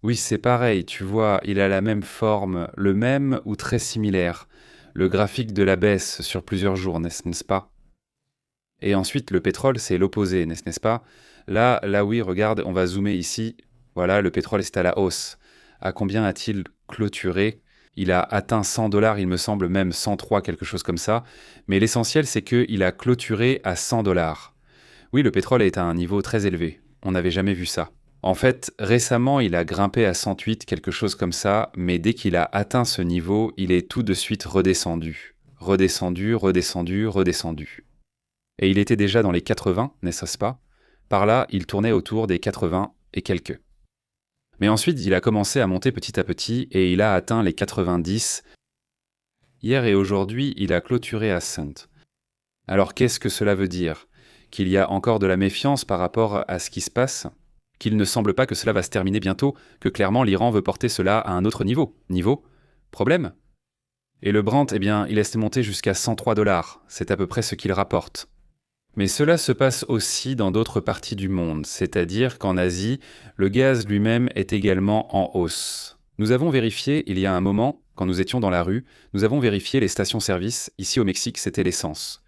Oui, c'est pareil, tu vois, il a la même forme, le même ou très similaire. Le graphique de la baisse sur plusieurs jours, n'est-ce pas? Et ensuite, le pétrole, c'est l'opposé, n'est-ce pas? Là, oui, regarde, on va zoomer ici. Voilà, le pétrole est à la hausse. À combien a-t-il clôturé? Il a atteint 100 $, il me semble même 103, quelque chose comme ça. Mais l'essentiel, c'est qu'il a clôturé à 100 $. Oui, le pétrole est à un niveau très élevé. On n'avait jamais vu ça. En fait, récemment, il a grimpé à 108, quelque chose comme ça, mais dès qu'il a atteint ce niveau, il est tout de suite redescendu. Redescendu, redescendu, redescendu. Et il était déjà dans les 80, n'est-ce pas? Par là, il tournait autour des 80 et quelques. Mais ensuite, il a commencé à monter petit à petit et il a atteint les 90. Hier et aujourd'hui, il a clôturé à 100. Alors qu'est-ce que cela veut dire? Qu'il y a encore de la méfiance par rapport à ce qui se passe? Qu'il ne semble pas que cela va se terminer bientôt, que clairement l'Iran veut porter cela à un autre niveau? Niveau? Problème? Et le Brent, eh bien, il laisse monter jusqu'à 103 $. C'est à peu près ce qu'il rapporte. Mais cela se passe aussi dans d'autres parties du monde, c'est-à-dire qu'en Asie, le gaz lui-même est également en hausse. Nous avons vérifié, il y a un moment, quand nous étions dans la rue, nous avons vérifié les stations-service. Ici au Mexique, c'était l'essence.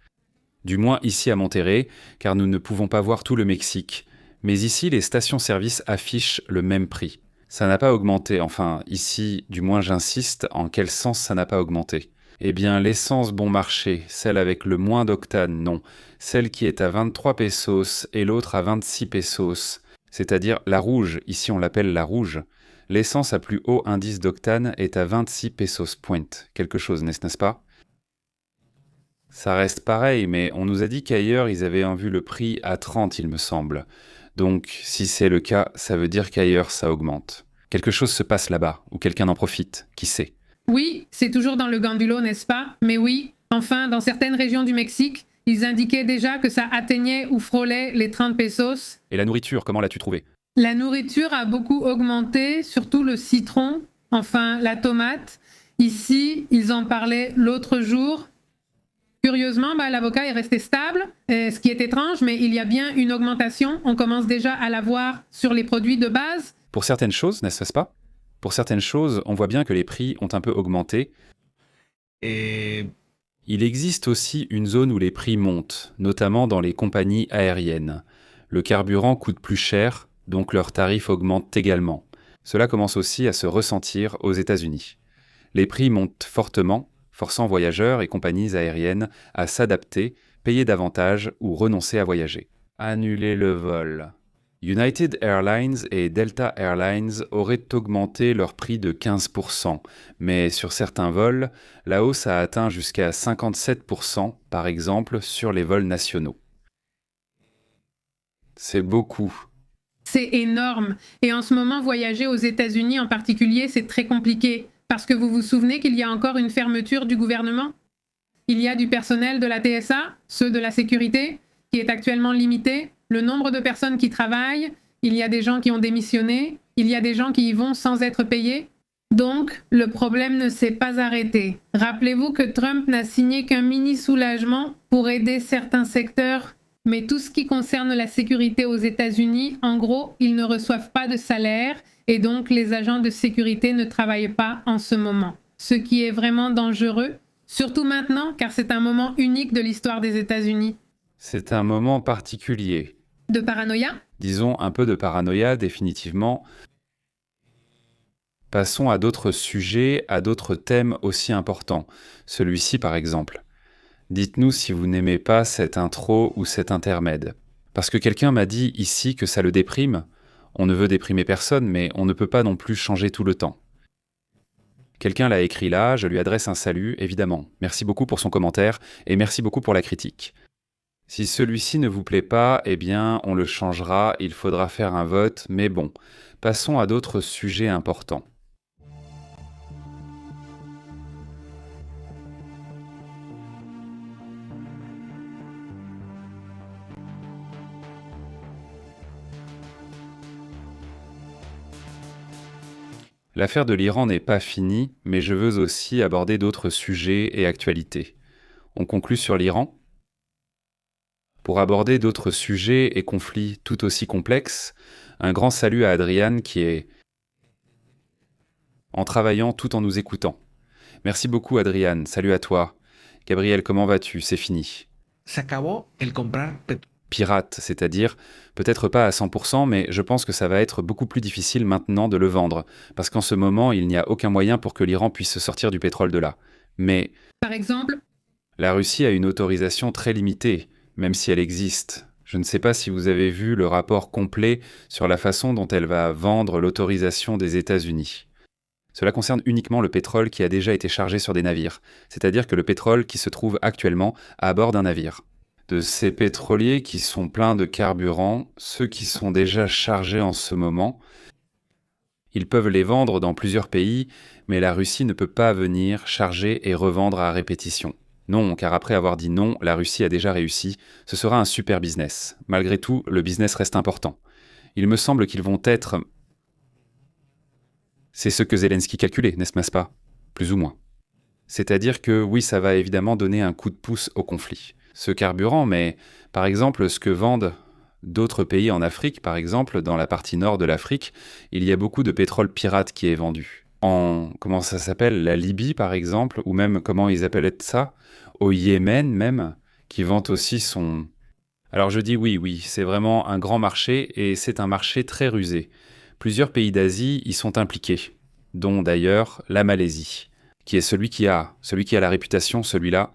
Du moins ici à Monterrey, car nous ne pouvons pas voir tout le Mexique. Mais ici, les stations-service affichent le même prix. Ça n'a pas augmenté, enfin, ici, du moins j'insiste, en quel sens ça n'a pas augmenté? Eh bien, l'essence bon marché, celle avec le moins d'octane, non. Celle qui est à 23 pesos et l'autre à 26 pesos, c'est-à-dire la rouge, ici on l'appelle la rouge. L'essence à plus haut indice d'octane est à 26 pesos point. Quelque chose, n'est-ce pas? Ça reste pareil, mais on nous a dit qu'ailleurs ils avaient vu le prix à 30, il me semble. Donc, si c'est le cas, ça veut dire qu'ailleurs ça augmente. Quelque chose se passe là-bas, ou quelqu'un en profite, qui sait? Oui, c'est toujours dans le Gandulo, n'est-ce pas? Mais oui, enfin, dans certaines régions du Mexique, ils indiquaient déjà que ça atteignait ou frôlait les 30 pesos. Et la nourriture, comment l'as-tu trouvée? La nourriture a beaucoup augmenté, surtout le citron, enfin la tomate. Ici, ils en parlaient l'autre jour. Curieusement, l'avocat est resté stable, ce qui est étrange, mais il y a bien une augmentation. On commence déjà à la voir sur les produits de base. Pour certaines choses, n'est-ce pas? Pour certaines choses, on voit bien que les prix ont un peu augmenté. Et Il existe aussi une zone où les prix montent, notamment dans les compagnies aériennes. Le carburant coûte plus cher, donc leurs tarifs augmentent également. Cela commence aussi à se ressentir aux États-Unis. Les prix montent fortement, forçant voyageurs et compagnies aériennes à s'adapter, payer davantage ou renoncer à voyager. Annuler le vol. United Airlines et Delta Airlines auraient augmenté leur prix de 15%, mais sur certains vols, la hausse a atteint jusqu'à 57%, par exemple sur les vols nationaux. C'est beaucoup. C'est énorme. Et en ce moment, voyager aux États-Unis en particulier, c'est très compliqué. Parce que vous vous souvenez qu'il y a encore une fermeture du gouvernement? Il y a du personnel de la TSA, ceux de la sécurité, qui est actuellement limité. Le nombre de personnes qui travaillent, il y a des gens qui ont démissionné, il y a des gens qui y vont sans être payés. Donc, le problème ne s'est pas arrêté. Rappelez-vous que Trump n'a signé qu'un mini-soulagement pour aider certains secteurs. Mais tout ce qui concerne la sécurité aux États-Unis, en gros, ils ne reçoivent pas de salaire et donc les agents de sécurité ne travaillent pas en ce moment. Ce qui est vraiment dangereux, surtout maintenant car c'est un moment unique de l'histoire des États-Unis. C'est un moment particulier. De paranoïa? Disons un peu de paranoïa, définitivement. Passons à d'autres sujets, à d'autres thèmes aussi importants. Celui-ci, par exemple. Dites-nous si vous n'aimez pas cette intro ou cet intermède. Parce que quelqu'un m'a dit ici que ça le déprime. On ne veut déprimer personne, mais on ne peut pas non plus changer tout le temps. Quelqu'un l'a écrit là, je lui adresse un salut, évidemment. Merci beaucoup pour son commentaire, et merci beaucoup pour la critique. Si celui-ci ne vous plaît pas, eh bien, on le changera, il faudra faire un vote, mais bon, passons à d'autres sujets importants. L'affaire de l'Iran n'est pas finie, mais je veux aussi aborder d'autres sujets et actualités. On conclut sur l'Iran. Pour aborder d'autres sujets et conflits tout aussi complexes, un grand salut à Adriane qui est en travaillant tout en nous écoutant. Merci beaucoup Adriane, salut à toi. Gabriel, comment vas-tu? C'est fini. Se acabó el comprar Pirate, c'est-à-dire peut-être pas à 100%, mais je pense que ça va être beaucoup plus difficile maintenant de le vendre, parce qu'en ce moment, il n'y a aucun moyen pour que l'Iran puisse sortir du pétrole de là. Mais Par exemple, la Russie a une autorisation très limitée, même si elle existe. Je ne sais pas si vous avez vu le rapport complet sur la façon dont elle va vendre l'autorisation des États-Unis. Cela concerne uniquement le pétrole qui a déjà été chargé sur des navires, c'est-à-dire que le pétrole qui se trouve actuellement à bord d'un navire. De ces pétroliers qui sont pleins de carburant, ceux qui sont déjà chargés en ce moment, ils peuvent les vendre dans plusieurs pays, mais la Russie ne peut pas venir charger et revendre à répétition. Non, car après avoir dit non, la Russie a déjà réussi, ce sera un super business. Malgré tout, le business reste important. Il me semble qu'ils vont être... C'est ce que Zelensky calculait, n'est-ce pas? Plus ou moins. C'est-à-dire que oui, ça va évidemment donner un coup de pouce au conflit. Ce carburant, mais par exemple, ce que vendent d'autres pays en Afrique, par exemple, dans la partie nord de l'Afrique, il y a beaucoup de pétrole pirate qui est vendu. En, comment ça s'appelle, la Libye, par exemple, ou même, comment ils appellent ça, au Yémen même, qui vend aussi son... Alors je dis oui, c'est vraiment un grand marché, et c'est un marché très rusé. Plusieurs pays d'Asie y sont impliqués, dont d'ailleurs la Malaisie, qui est celui qui a la réputation, celui-là.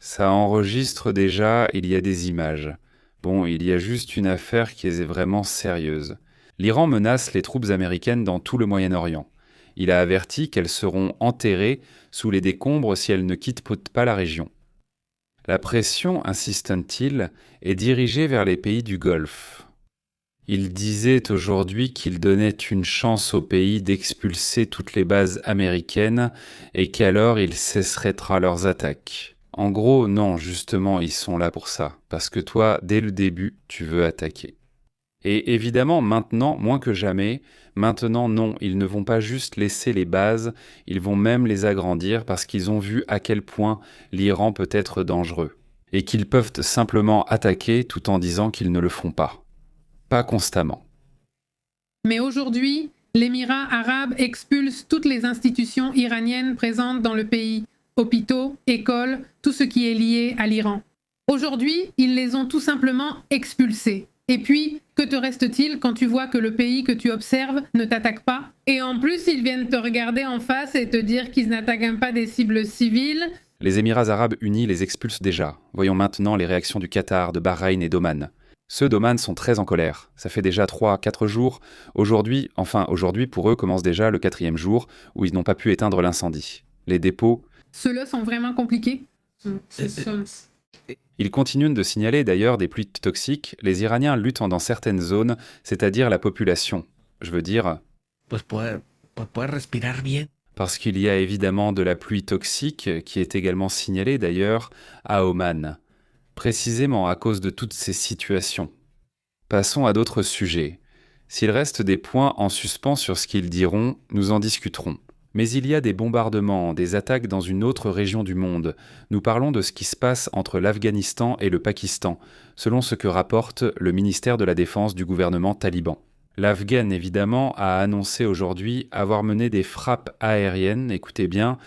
Ça enregistre déjà, il y a des images. Bon, il y a juste une affaire qui est vraiment sérieuse. L'Iran menace les troupes américaines dans tout le Moyen-Orient. Il a averti qu'elles seront enterrées sous les décombres si elles ne quittent pas la région. La pression, insiste-t-il, est dirigée vers les pays du Golfe. Il disait aujourd'hui qu'il donnait une chance au pays d'expulser toutes les bases américaines et qu'alors il cesserait leurs attaques. En gros, non, justement, ils sont là pour ça, parce que toi, dès le début, tu veux attaquer. Et évidemment, maintenant, moins que jamais, maintenant, non, ils ne vont pas juste laisser les bases, ils vont même les agrandir parce qu'ils ont vu à quel point l'Iran peut être dangereux, et qu'ils peuvent simplement attaquer tout en disant qu'ils ne le font pas. Pas constamment. Mais aujourd'hui, l'Émirat arabe expulse toutes les institutions iraniennes présentes dans le pays, hôpitaux, écoles, tout ce qui est lié à l'Iran. Aujourd'hui, ils les ont tout simplement expulsés. Et puis, que te reste-t-il quand tu vois que le pays que tu observes ne t'attaque pas? Et en plus, ils viennent te regarder en face et te dire qu'ils n'attaquent même pas des cibles civiles. Les Émirats arabes unis les expulsent déjà. Voyons maintenant les réactions du Qatar, de Bahreïn et d'Oman. Ceux d'Oman sont très en colère. Ça fait déjà 3-4 jours. Aujourd'hui, pour eux, commence déjà le 4e jour où ils n'ont pas pu éteindre l'incendie. Les dépôts... Ceux-là sont vraiment compliqués. Ils continuent de signaler d'ailleurs des pluies toxiques. Les Iraniens luttent dans certaines zones, c'est-à-dire la population. Je veux dire... poder respirar bien. Parce qu'il y a évidemment de la pluie toxique, qui est également signalée d'ailleurs à Oman. Précisément à cause de toutes ces situations. Passons à d'autres sujets. S'il reste des points en suspens sur ce qu'ils diront, nous en discuterons. Mais il y a des bombardements, des attaques dans une autre région du monde. Nous parlons de ce qui se passe entre l'Afghanistan et le Pakistan, selon ce que rapporte le ministère de la Défense du gouvernement taliban. L'Afghan, évidemment, a annoncé aujourd'hui avoir mené des frappes aériennes, écoutez bien,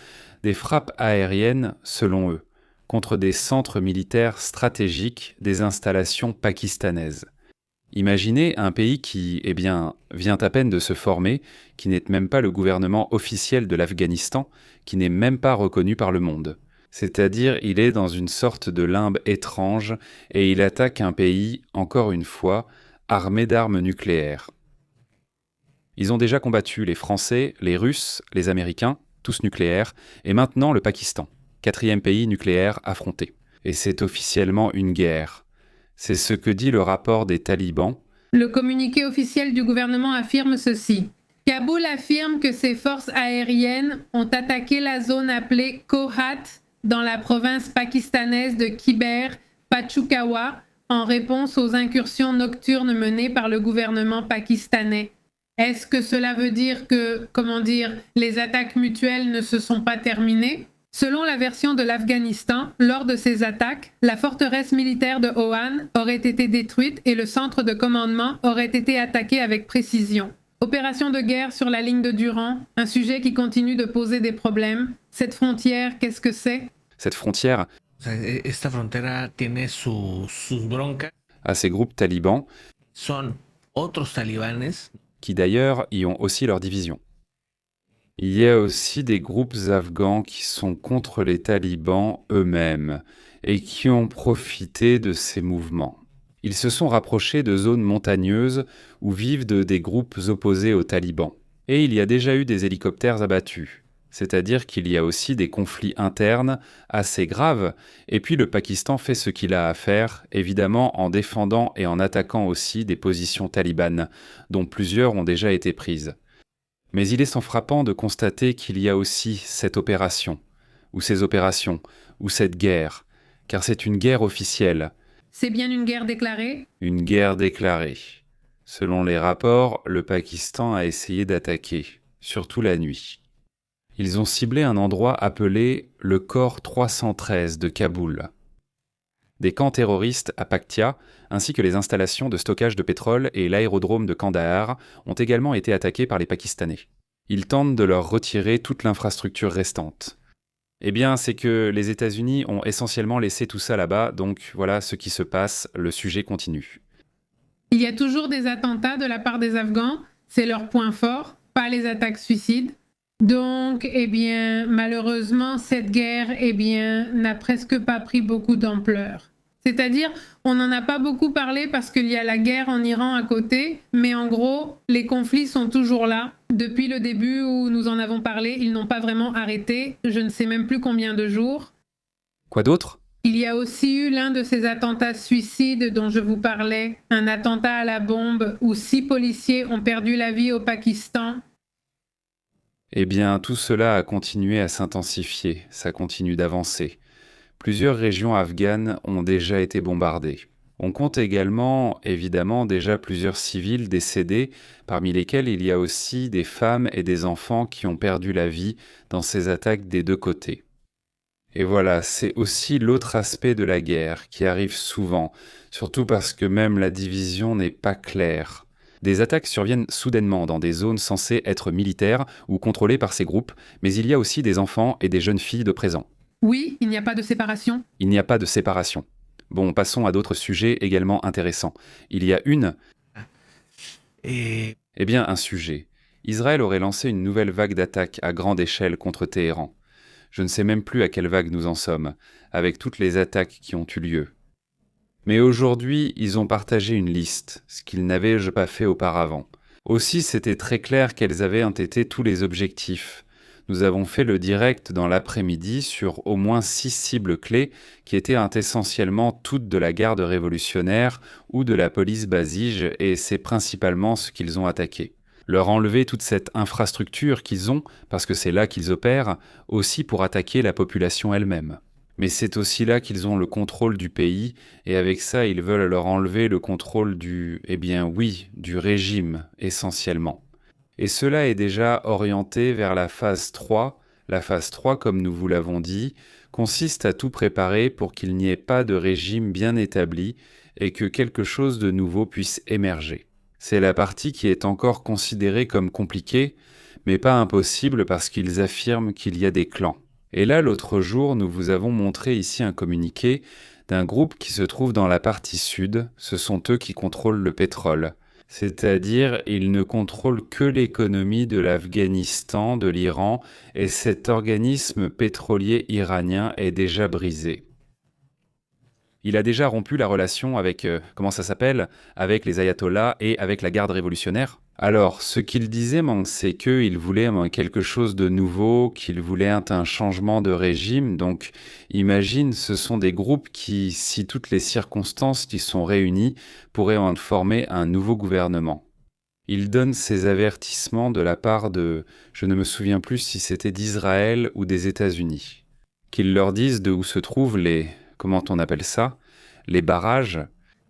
des frappes aériennes, selon eux, contre des centres militaires stratégiques des installations pakistanaises. Imaginez un pays qui, vient à peine de se former, qui n'est même pas le gouvernement officiel de l'Afghanistan, qui n'est même pas reconnu par le monde. C'est-à-dire, il est dans une sorte de limbe étrange et il attaque un pays, encore une fois, armé d'armes nucléaires. Ils ont déjà combattu les Français, les Russes, les Américains, tous nucléaires, et maintenant le Pakistan, 4e pays nucléaire affronté. Et c'est officiellement une guerre. C'est ce que dit le rapport des talibans. Le communiqué officiel du gouvernement affirme ceci. Kaboul affirme que ses forces aériennes ont attaqué la zone appelée Kohat dans la province pakistanaise de Khyber Pakhtunkhwa en réponse aux incursions nocturnes menées par le gouvernement pakistanais. Est-ce que cela veut dire que, les attaques mutuelles ne se sont pas terminées? Selon la version de l'Afghanistan, lors de ces attaques, la forteresse militaire de Ohan aurait été détruite et le centre de commandement aurait été attaqué avec précision. Opération de guerre sur la ligne de Durand, un sujet qui continue de poser des problèmes. Cette frontière, qu'est-ce que c'est? Cette frontière Esta frontera tiene sus broncas. a ces groupes talibans, Son otros talibanes qui d'ailleurs y ont aussi leur division. Il y a aussi des groupes afghans qui sont contre les talibans eux-mêmes et qui ont profité de ces mouvements. Ils se sont rapprochés de zones montagneuses où vivent des groupes opposés aux talibans. Et il y a déjà eu des hélicoptères abattus. C'est-à-dire qu'il y a aussi des conflits internes assez graves, et puis le Pakistan fait ce qu'il a à faire, évidemment en défendant et en attaquant aussi des positions talibanes, dont plusieurs ont déjà été prises. Mais il est sans frappant de constater qu'il y a aussi cette opération, ou ces opérations, ou cette guerre, car c'est une guerre officielle. C'est bien une guerre déclarée? Une guerre déclarée. Selon les rapports, le Pakistan a essayé d'attaquer, surtout la nuit. Ils ont ciblé un endroit appelé le corps 313 de Kaboul. Des camps terroristes à Paktia, ainsi que les installations de stockage de pétrole et l'aérodrome de Kandahar ont également été attaqués par les Pakistanais. Ils tentent de leur retirer toute l'infrastructure restante. Eh bien, c'est que les États-Unis ont essentiellement laissé tout ça là-bas, donc voilà ce qui se passe, le sujet continue. Il y a toujours des attentats de la part des Afghans, c'est leur point fort, pas les attaques suicides. Donc, eh bien, malheureusement, cette guerre, eh bien, n'a presque pas pris beaucoup d'ampleur. C'est-à-dire, on n'en a pas beaucoup parlé parce qu'il y a la guerre en Iran à côté, mais en gros, les conflits sont toujours là. Depuis le début où nous en avons parlé, ils n'ont pas vraiment arrêté, je ne sais même plus combien de jours. Quoi d'autre ? Il y a aussi eu l'un de ces attentats suicides dont je vous parlais, un attentat à la bombe où 6 policiers ont perdu la vie au Pakistan. Eh bien, tout cela a continué à s'intensifier, ça continue d'avancer. Plusieurs régions afghanes ont déjà été bombardées. On compte également, évidemment, déjà plusieurs civils décédés, parmi lesquels il y a aussi des femmes et des enfants qui ont perdu la vie dans ces attaques des deux côtés. Et voilà, c'est aussi l'autre aspect de la guerre qui arrive souvent, surtout parce que même la division n'est pas claire. Des attaques surviennent soudainement dans des zones censées être militaires ou contrôlées par ces groupes, mais il y a aussi des enfants et des jeunes filles de présent. Oui, il n'y a pas de séparation. Il n'y a pas de séparation. Bon, passons à d'autres sujets également intéressants. Il y a Eh bien, un sujet. Israël aurait lancé une nouvelle vague d'attaques à grande échelle contre Téhéran. Je ne sais même plus à quelle vague nous en sommes, avec toutes les attaques qui ont eu lieu. Mais aujourd'hui, ils ont partagé une liste, ce qu'ils n'avaient pas fait auparavant. Aussi, c'était très clair quels avaient été tous les objectifs. Nous avons fait le direct dans l'après-midi sur au moins 6 cibles clés qui étaient essentiellement toutes de la garde révolutionnaire ou de la police basige, et c'est principalement ce qu'ils ont attaqué. Leur enlever toute cette infrastructure qu'ils ont, parce que c'est là qu'ils opèrent, aussi pour attaquer la population elle-même. Mais c'est aussi là qu'ils ont le contrôle du pays, et avec ça, ils veulent leur enlever le contrôle du régime, essentiellement. Et cela est déjà orienté vers la phase 3. La phase 3, comme nous vous l'avons dit, consiste à tout préparer pour qu'il n'y ait pas de régime bien établi et que quelque chose de nouveau puisse émerger. C'est la partie qui est encore considérée comme compliquée, mais pas impossible parce qu'ils affirment qu'il y a des clans. Et là, l'autre jour, nous vous avons montré ici un communiqué d'un groupe qui se trouve dans la partie sud. Ce sont eux qui contrôlent le pétrole. C'est-à-dire, ils ne contrôlent que l'économie de l'Afghanistan, de l'Iran, et cet organisme pétrolier iranien est déjà brisé. Il a déjà rompu la relation avec, avec les ayatollahs et avec la garde révolutionnaire. Alors, ce qu'il disait, c'est qu'il voulait quelque chose de nouveau, qu'il voulait un changement de régime. Donc, imagine, ce sont des groupes qui, si toutes les circonstances qui sont réunies, pourraient former un nouveau gouvernement. Il donne ces avertissements de la part de, je ne me souviens plus si c'était d'Israël ou des États-Unis, qu'ils leur disent de où se trouvent les, comment on appelle ça, les barrages.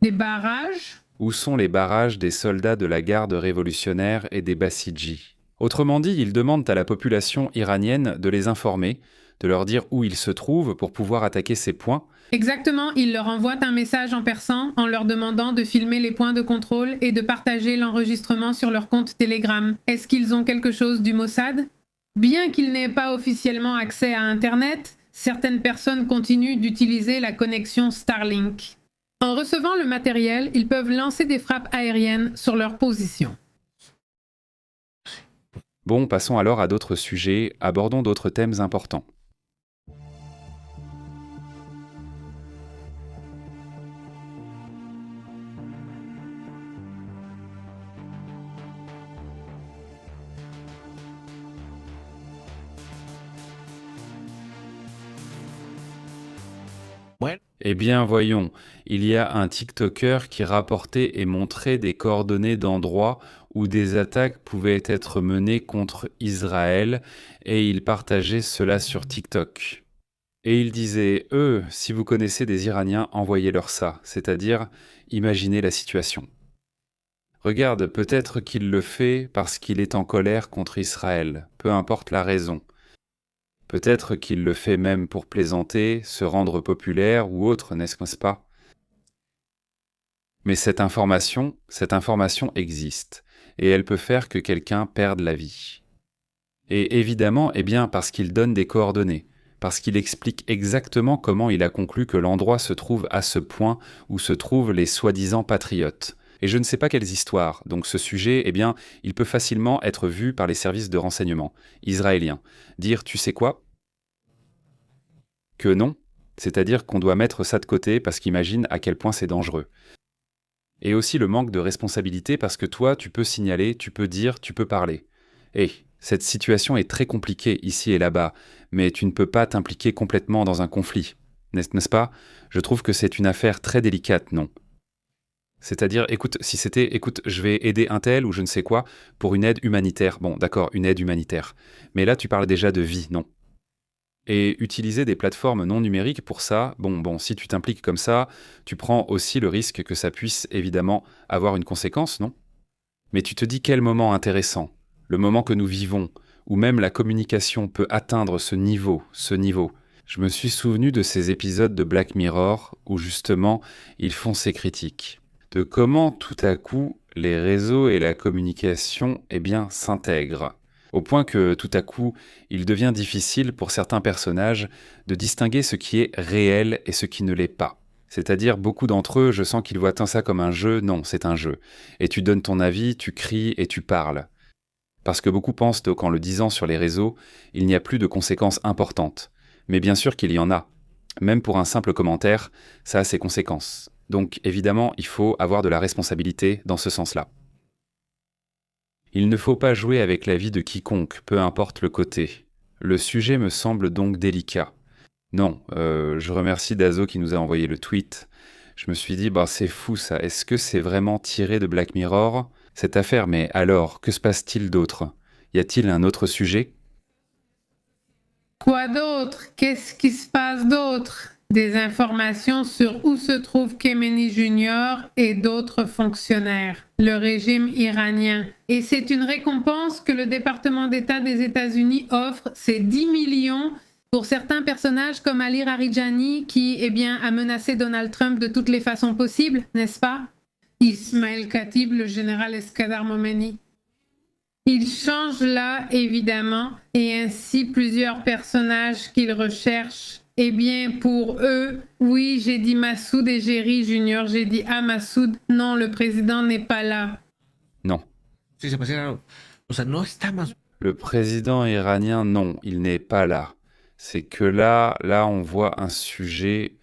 Les barrages ? Où sont les barrages des soldats de la garde révolutionnaire et des Bassidji? Autrement dit, ils demandent à la population iranienne de les informer, de leur dire où ils se trouvent pour pouvoir attaquer ces points. Exactement, ils leur envoient un message en persan en leur demandant de filmer les points de contrôle et de partager l'enregistrement sur leur compte Telegram. Est-ce qu'ils ont quelque chose du Mossad? Bien qu'ils n'aient pas officiellement accès à Internet, certaines personnes continuent d'utiliser la connexion Starlink. En recevant le matériel, ils peuvent lancer des frappes aériennes sur leur position. Bon, passons alors à d'autres sujets, abordons d'autres thèmes importants. Eh bien, voyons, il y a un TikToker qui rapportait et montrait des coordonnées d'endroits où des attaques pouvaient être menées contre Israël, et il partageait cela sur TikTok. Et il disait, si vous connaissez des Iraniens, envoyez-leur ça, c'est-à-dire, imaginez la situation. Regarde, peut-être qu'il le fait parce qu'il est en colère contre Israël, peu importe la raison. Peut-être qu'il le fait même pour plaisanter, se rendre populaire ou autre, n'est-ce pas? Mais cette information existe, et elle peut faire que quelqu'un perde la vie. Et évidemment, parce qu'il donne des coordonnées, parce qu'il explique exactement comment il a conclu que l'endroit se trouve à ce point où se trouvent les soi-disant patriotes. Et je ne sais pas quelles histoires, donc ce sujet, il peut facilement être vu par les services de renseignement israéliens. Dire, tu sais quoi? Que non, c'est-à-dire qu'on doit mettre ça de côté parce qu'imagine à quel point c'est dangereux. Et aussi le manque de responsabilité parce que toi, tu peux signaler, tu peux dire, tu peux parler. Cette situation est très compliquée ici et là-bas, mais tu ne peux pas t'impliquer complètement dans un conflit, n'est-ce pas? Je trouve que c'est une affaire très délicate, non? C'est-à-dire, écoute, je vais aider un tel ou je ne sais quoi pour une aide humanitaire. Bon, d'accord, une aide humanitaire. Mais là, tu parles déjà de vie, non? Et utiliser des plateformes non numériques pour ça, si tu t'impliques comme ça, tu prends aussi le risque que ça puisse évidemment avoir une conséquence, non? Mais tu te dis quel moment intéressant, le moment que nous vivons, où même la communication peut atteindre ce niveau. Je me suis souvenu de ces épisodes de Black Mirror où justement ils font ces critiques. De comment tout à coup les réseaux et la communication s'intègrent, au point que tout à coup il devient difficile pour certains personnages de distinguer ce qui est réel et ce qui ne l'est pas. C'est-à-dire beaucoup d'entre eux, je sens qu'ils voient ça comme un jeu, non, c'est un jeu. Et tu donnes ton avis, tu cries et tu parles. Parce que beaucoup pensent qu'en le disant sur les réseaux, il n'y a plus de conséquences importantes. Mais bien sûr qu'il y en a. Même pour un simple commentaire, ça a ses conséquences. Donc évidemment, il faut avoir de la responsabilité dans ce sens-là. Il ne faut pas jouer avec la vie de quiconque, peu importe le côté. Le sujet me semble donc délicat. Non, je remercie Dazo qui nous a envoyé le tweet. Je me suis dit, c'est fou ça, est-ce que c'est vraiment tiré de Black Mirror, cette affaire? Mais alors, que se passe-t-il d'autre? Y a-t-il un autre sujet? Quoi d'autre? Qu'est-ce qui se passe d'autre? Des informations sur où se trouve Khamenei Jr. et d'autres fonctionnaires, le régime iranien. Et c'est une récompense que le département d'État des États-Unis offre, c'est 10 millions pour certains personnages comme Ali Larijani qui, a menacé Donald Trump de toutes les façons possibles, n'est-ce pas? Ismaël Khatib, le général Escadar Momeni. Il change là, évidemment, et ainsi plusieurs personnages qu'il recherche. Pour eux, oui, j'ai dit Massoud et j'ai ri Junior, j'ai dit Massoud, non, le président n'est pas là. Non. Le président iranien, non, il n'est pas là. C'est que là, on voit un sujet,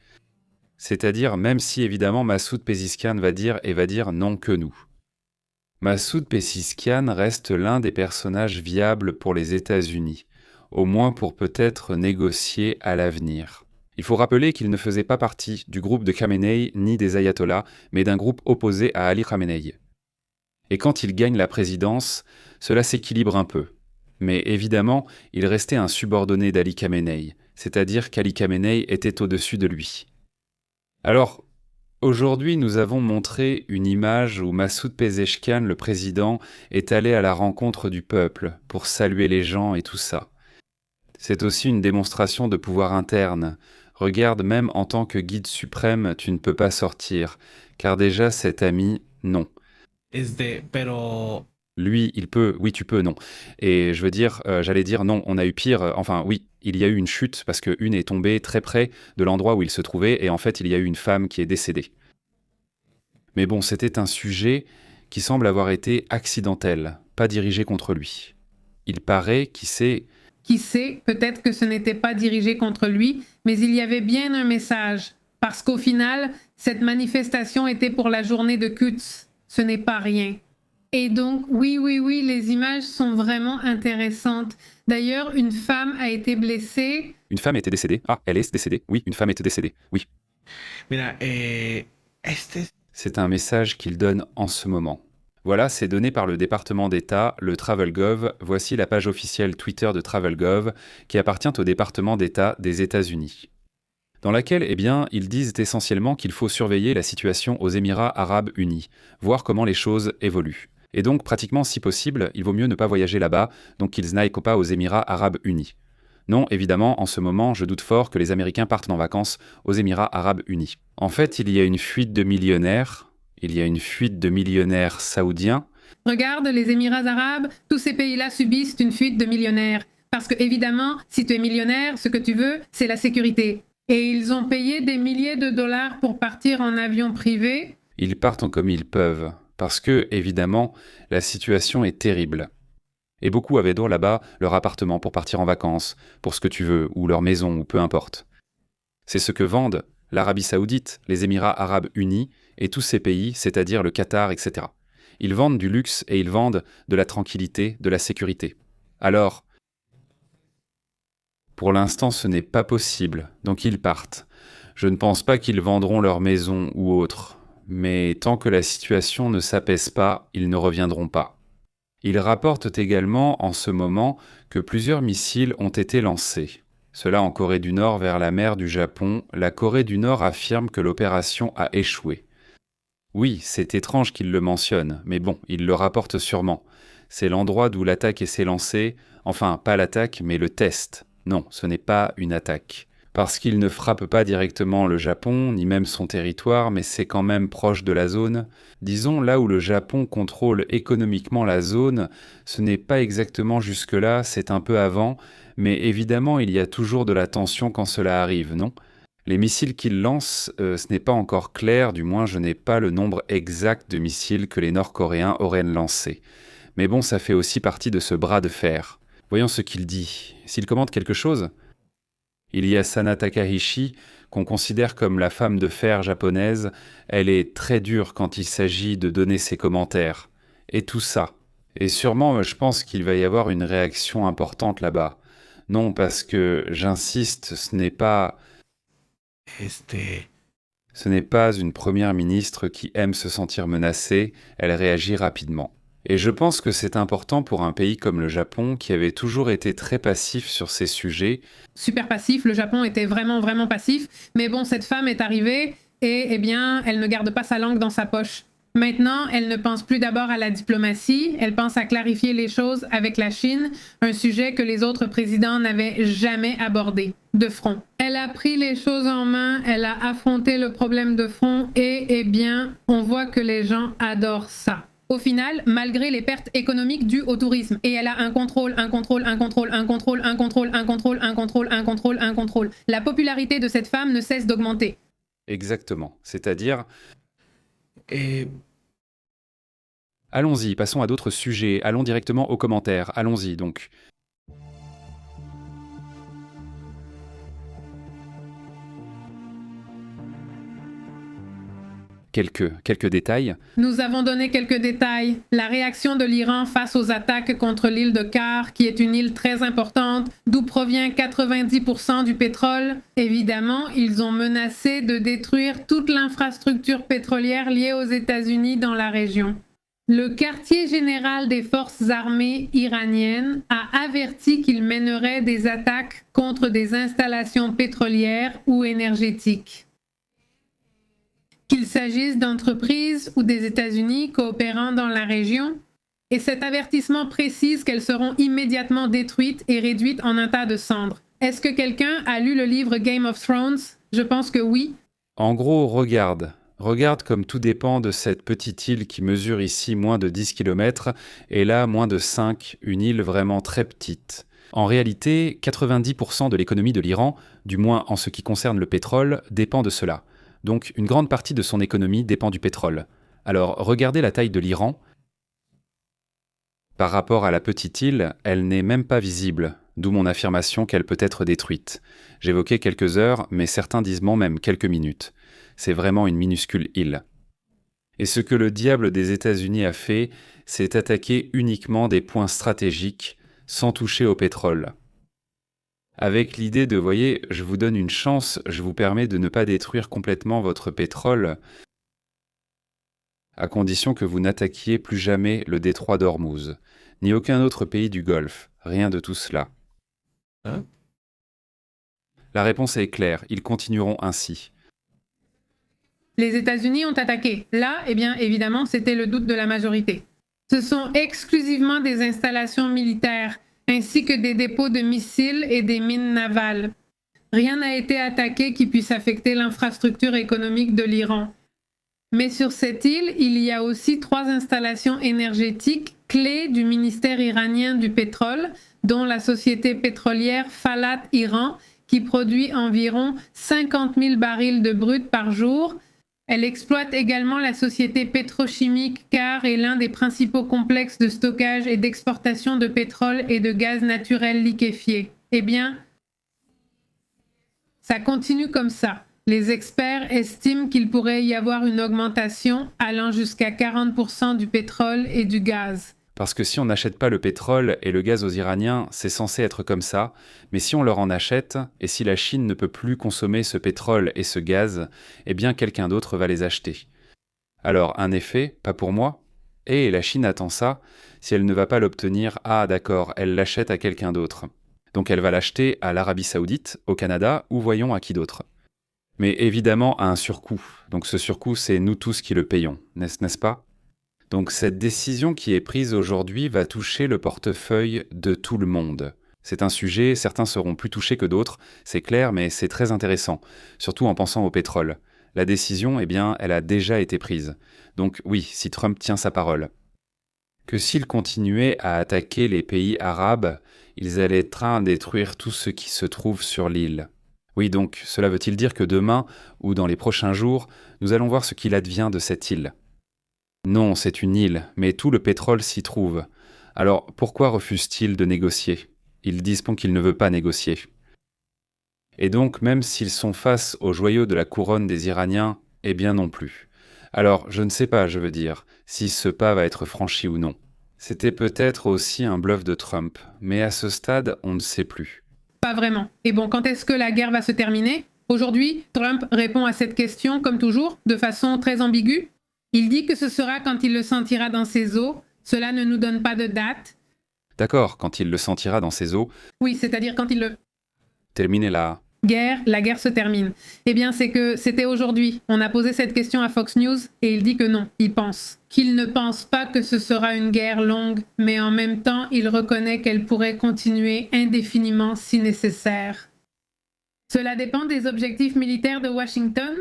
c'est-à-dire, même si évidemment Massoud Pezeshkian va dire non que nous. Massoud Pezeshkian reste l'un des personnages viables pour les États-Unis, au moins pour peut-être négocier à l'avenir. Il faut rappeler qu'il ne faisait pas partie du groupe de Khamenei ni des ayatollahs, mais d'un groupe opposé à Ali Khamenei. Et quand il gagne la présidence, cela s'équilibre un peu. Mais évidemment, il restait un subordonné d'Ali Khamenei, c'est-à-dire qu'Ali Khamenei était au-dessus de lui. Alors, Aujourd'hui, nous avons montré une image où Massoud Pezeshkian, le président, est allé à la rencontre du peuple pour saluer les gens et tout ça. C'est aussi une démonstration de pouvoir interne. Regarde, même en tant que guide suprême, tu ne peux pas sortir, car déjà cet ami, non. Pero Lui, il peut, oui, tu peux, non. Et je veux dire, j'allais dire non, on a eu pire, enfin oui, il y a eu une chute parce qu'une est tombée très près de l'endroit où il se trouvait et en fait, il y a eu une femme qui est décédée. Mais bon, c'était un sujet qui semble avoir été accidentel, pas dirigé contre lui. Il paraît qu'il s'est... Qui sait, peut-être que ce n'était pas dirigé contre lui, mais il y avait bien un message. Parce qu'au final, cette manifestation était pour la journée de Quds. Ce n'est pas rien. Et donc, oui, les images sont vraiment intéressantes. D'ailleurs, une femme a été blessée. Une femme était décédée. Ah, elle est décédée. Oui, une femme était décédée. Oui. mira, C'est un message qu'il donne en ce moment. Voilà, c'est donné par le département d'État, le TravelGov. Voici la page officielle Twitter de TravelGov, qui appartient au département d'État des États-Unis, dans laquelle, eh bien, ils disent essentiellement qu'il faut surveiller la situation aux Émirats arabes unis, voir comment les choses évoluent. Et donc, pratiquement, si possible, il vaut mieux ne pas voyager là-bas, donc qu'ils n'aillent pas aux Émirats arabes unis. Non, évidemment, en ce moment, je doute fort que les Américains partent en vacances aux Émirats arabes unis. En fait, il y a une fuite de millionnaires, saoudiens. Regarde, les Émirats arabes, tous ces pays-là subissent une fuite de millionnaires. Parce que, évidemment, si tu es millionnaire, ce que tu veux, c'est la sécurité. Et ils ont payé des milliers de dollars pour partir en avion privé. Ils partent comme ils peuvent, parce que, évidemment, la situation est terrible. Et beaucoup avaient droit là-bas leur appartement pour partir en vacances, pour ce que tu veux, ou leur maison, ou peu importe. C'est ce que vendent l'Arabie Saoudite, les Émirats arabes unis, et tous ces pays, c'est-à-dire le Qatar, etc. Ils vendent du luxe et ils vendent de la tranquillité, de la sécurité. Alors, pour l'instant, ce n'est pas possible, donc ils partent. Je ne pense pas qu'ils vendront leur maison ou autre, mais tant que la situation ne s'apaise pas, ils ne reviendront pas. Ils rapportent également en ce moment que plusieurs missiles ont été lancés. Cela en Corée du Nord vers la mer du Japon, la Corée du Nord affirme que l'opération a échoué. Oui, c'est étrange qu'ils le mentionnent, mais bon, ils le rapportent sûrement. C'est l'endroit d'où l'attaque s'est lancée, enfin pas l'attaque, mais le test. Non, ce n'est pas une attaque. Parce qu'il ne frappe pas directement le Japon, ni même son territoire, mais c'est quand même proche de la zone. Disons, là où le Japon contrôle économiquement la zone, ce n'est pas exactement jusque-là, c'est un peu avant, mais évidemment il y a toujours de la tension quand cela arrive, non ? Les missiles qu'ils lancent, ce n'est pas encore clair, du moins je n'ai pas le nombre exact de missiles que les Nord-Coréens auraient lancés. Mais bon, ça fait aussi partie de ce bras de fer. Voyons ce qu'il dit. S'il commente quelque chose ? Il y a Sana Takahashi, qu'on considère comme la femme de fer japonaise. Elle est très dure quand il s'agit de donner ses commentaires. Et tout ça. Et sûrement, je pense qu'il va y avoir une réaction importante là-bas. Non, parce que, j'insiste, ce n'est pas une première ministre qui aime se sentir menacée, elle réagit rapidement. Et je pense que c'est important pour un pays comme le Japon, qui avait toujours été très passif sur ces sujets. Super passif, le Japon était vraiment passif. Mais bon, cette femme est arrivée et, eh bien, elle ne garde pas sa langue dans sa poche. Maintenant, elle ne pense plus d'abord à la diplomatie, elle pense à clarifier les choses avec la Chine, un sujet que les autres présidents n'avaient jamais abordé, de front. Elle a pris les choses en main, elle a affronté le problème de front et, eh bien, on voit que les gens adorent ça. Au final, malgré les pertes économiques dues au tourisme, et elle a un contrôle. La popularité de cette femme ne cesse d'augmenter. Exactement, c'est-à-dire... Allons-y, passons à d'autres sujets, allons directement aux commentaires, allons-y donc. Quelques détails. Nous avons donné quelques détails. La réaction de l'Iran face aux attaques contre l'île de Kar, qui est une île très importante, d'où provient 90% du pétrole. Évidemment, ils ont menacé de détruire toute l'infrastructure pétrolière liée aux États-Unis dans la région. Le quartier général des forces armées iraniennes a averti qu'il mènerait des attaques contre des installations pétrolières ou énergétiques. qu'il s'agisse d'entreprises ou des États-Unis coopérant dans la région, et cet avertissement précise qu'elles seront immédiatement détruites et réduites en un tas de cendres. Est-ce que quelqu'un a lu le livre Game of Thrones? Je pense que oui. En gros, regarde. Regarde comme tout dépend de cette petite île qui mesure ici moins de 10 km et là moins de 5, une île vraiment très petite. En réalité, 90% de l'économie de l'Iran, du moins en ce qui concerne le pétrole, dépend de cela. Donc une grande partie de son économie dépend du pétrole. Alors regardez la taille de l'Iran. Par rapport à la petite île, elle n'est même pas visible, d'où mon affirmation qu'elle peut être détruite. J'évoquais quelques heures, mais certains disent même quelques minutes. C'est vraiment une minuscule île. Et ce que le diable des États-Unis a fait, c'est attaquer uniquement des points stratégiques, sans toucher au pétrole. Avec l'idée de, voyez, je vous donne une chance, je vous permets de ne pas détruire complètement votre pétrole, à condition que vous n'attaquiez plus jamais le détroit d'Ormuz, ni aucun autre pays du Golfe, rien de tout cela. Hein? La réponse est claire, ils continueront ainsi. Les États-Unis ont attaqué. Là, eh bien, évidemment, c'était le doute de la majorité. Ce sont exclusivement des installations militaires, ainsi que des dépôts de missiles et des mines navales. Rien n'a été attaqué qui puisse affecter l'infrastructure économique de l'Iran. Mais sur cette île, il y a aussi 3 installations énergétiques clés du ministère iranien du pétrole, dont la société pétrolière Falat Iran, qui produit environ 50 000 barils de brut par jour. Elle exploite également la société pétrochimique Car est l'un des principaux complexes de stockage et d'exportation de pétrole et de gaz naturel liquéfié. Eh bien, ça continue comme ça. Les experts estiment qu'il pourrait y avoir une augmentation allant jusqu'à 40% du pétrole et du gaz. Parce que si on n'achète pas le pétrole et le gaz aux Iraniens, c'est censé être comme ça, mais si on leur en achète, et si la Chine ne peut plus consommer ce pétrole et ce gaz, eh bien quelqu'un d'autre va les acheter. Alors, un effet, pas pour moi. Et la Chine attend ça, si elle ne va pas l'obtenir, ah d'accord, elle l'achète à quelqu'un d'autre. Donc elle va l'acheter à l'Arabie Saoudite, au Canada, ou voyons à qui d'autre. Mais évidemment à un surcoût. Donc ce surcoût, c'est nous tous qui le payons, n'est-ce pas? Donc cette décision qui est prise aujourd'hui va toucher le portefeuille de tout le monde. C'est un sujet, certains seront plus touchés que d'autres, c'est clair, mais c'est très intéressant, surtout en pensant au pétrole. La décision, eh bien, elle a déjà été prise. Donc oui, si Trump tient sa parole. Que s'il continuait à attaquer les pays arabes, ils allaient être en train de détruire tout ce qui se trouve sur l'île. Oui, donc cela veut-il dire que demain, ou dans les prochains jours, nous allons voir ce qu'il advient de cette île? Non, c'est une île, mais tout le pétrole s'y trouve. Alors pourquoi refuse-t-il de négocier? Il dispose qu'il ne veut pas négocier. Et donc, même s'ils sont face aux joyaux de la couronne des Iraniens, eh bien non plus. Alors, je ne sais pas, je veux dire, si ce pas va être franchi ou non. C'était peut-être aussi un bluff de Trump, mais à ce stade, on ne sait plus. Pas vraiment. Et bon, quand est-ce que la guerre va se terminer? Aujourd'hui, Trump répond à cette question, comme toujours, de façon très ambiguë. Il dit que ce sera quand il le sentira dans ses os. Cela ne nous donne pas de date. D'accord, quand il le sentira dans ses os. Oui, c'est-à-dire quand il le... Terminez la guerre se termine. Eh bien, c'est que c'était aujourd'hui. On a posé cette question à Fox News et il dit que non, il pense. Qu'il ne pense pas que ce sera une guerre longue, mais en même temps, il reconnaît qu'elle pourrait continuer indéfiniment si nécessaire. Cela dépend des objectifs militaires de Washington.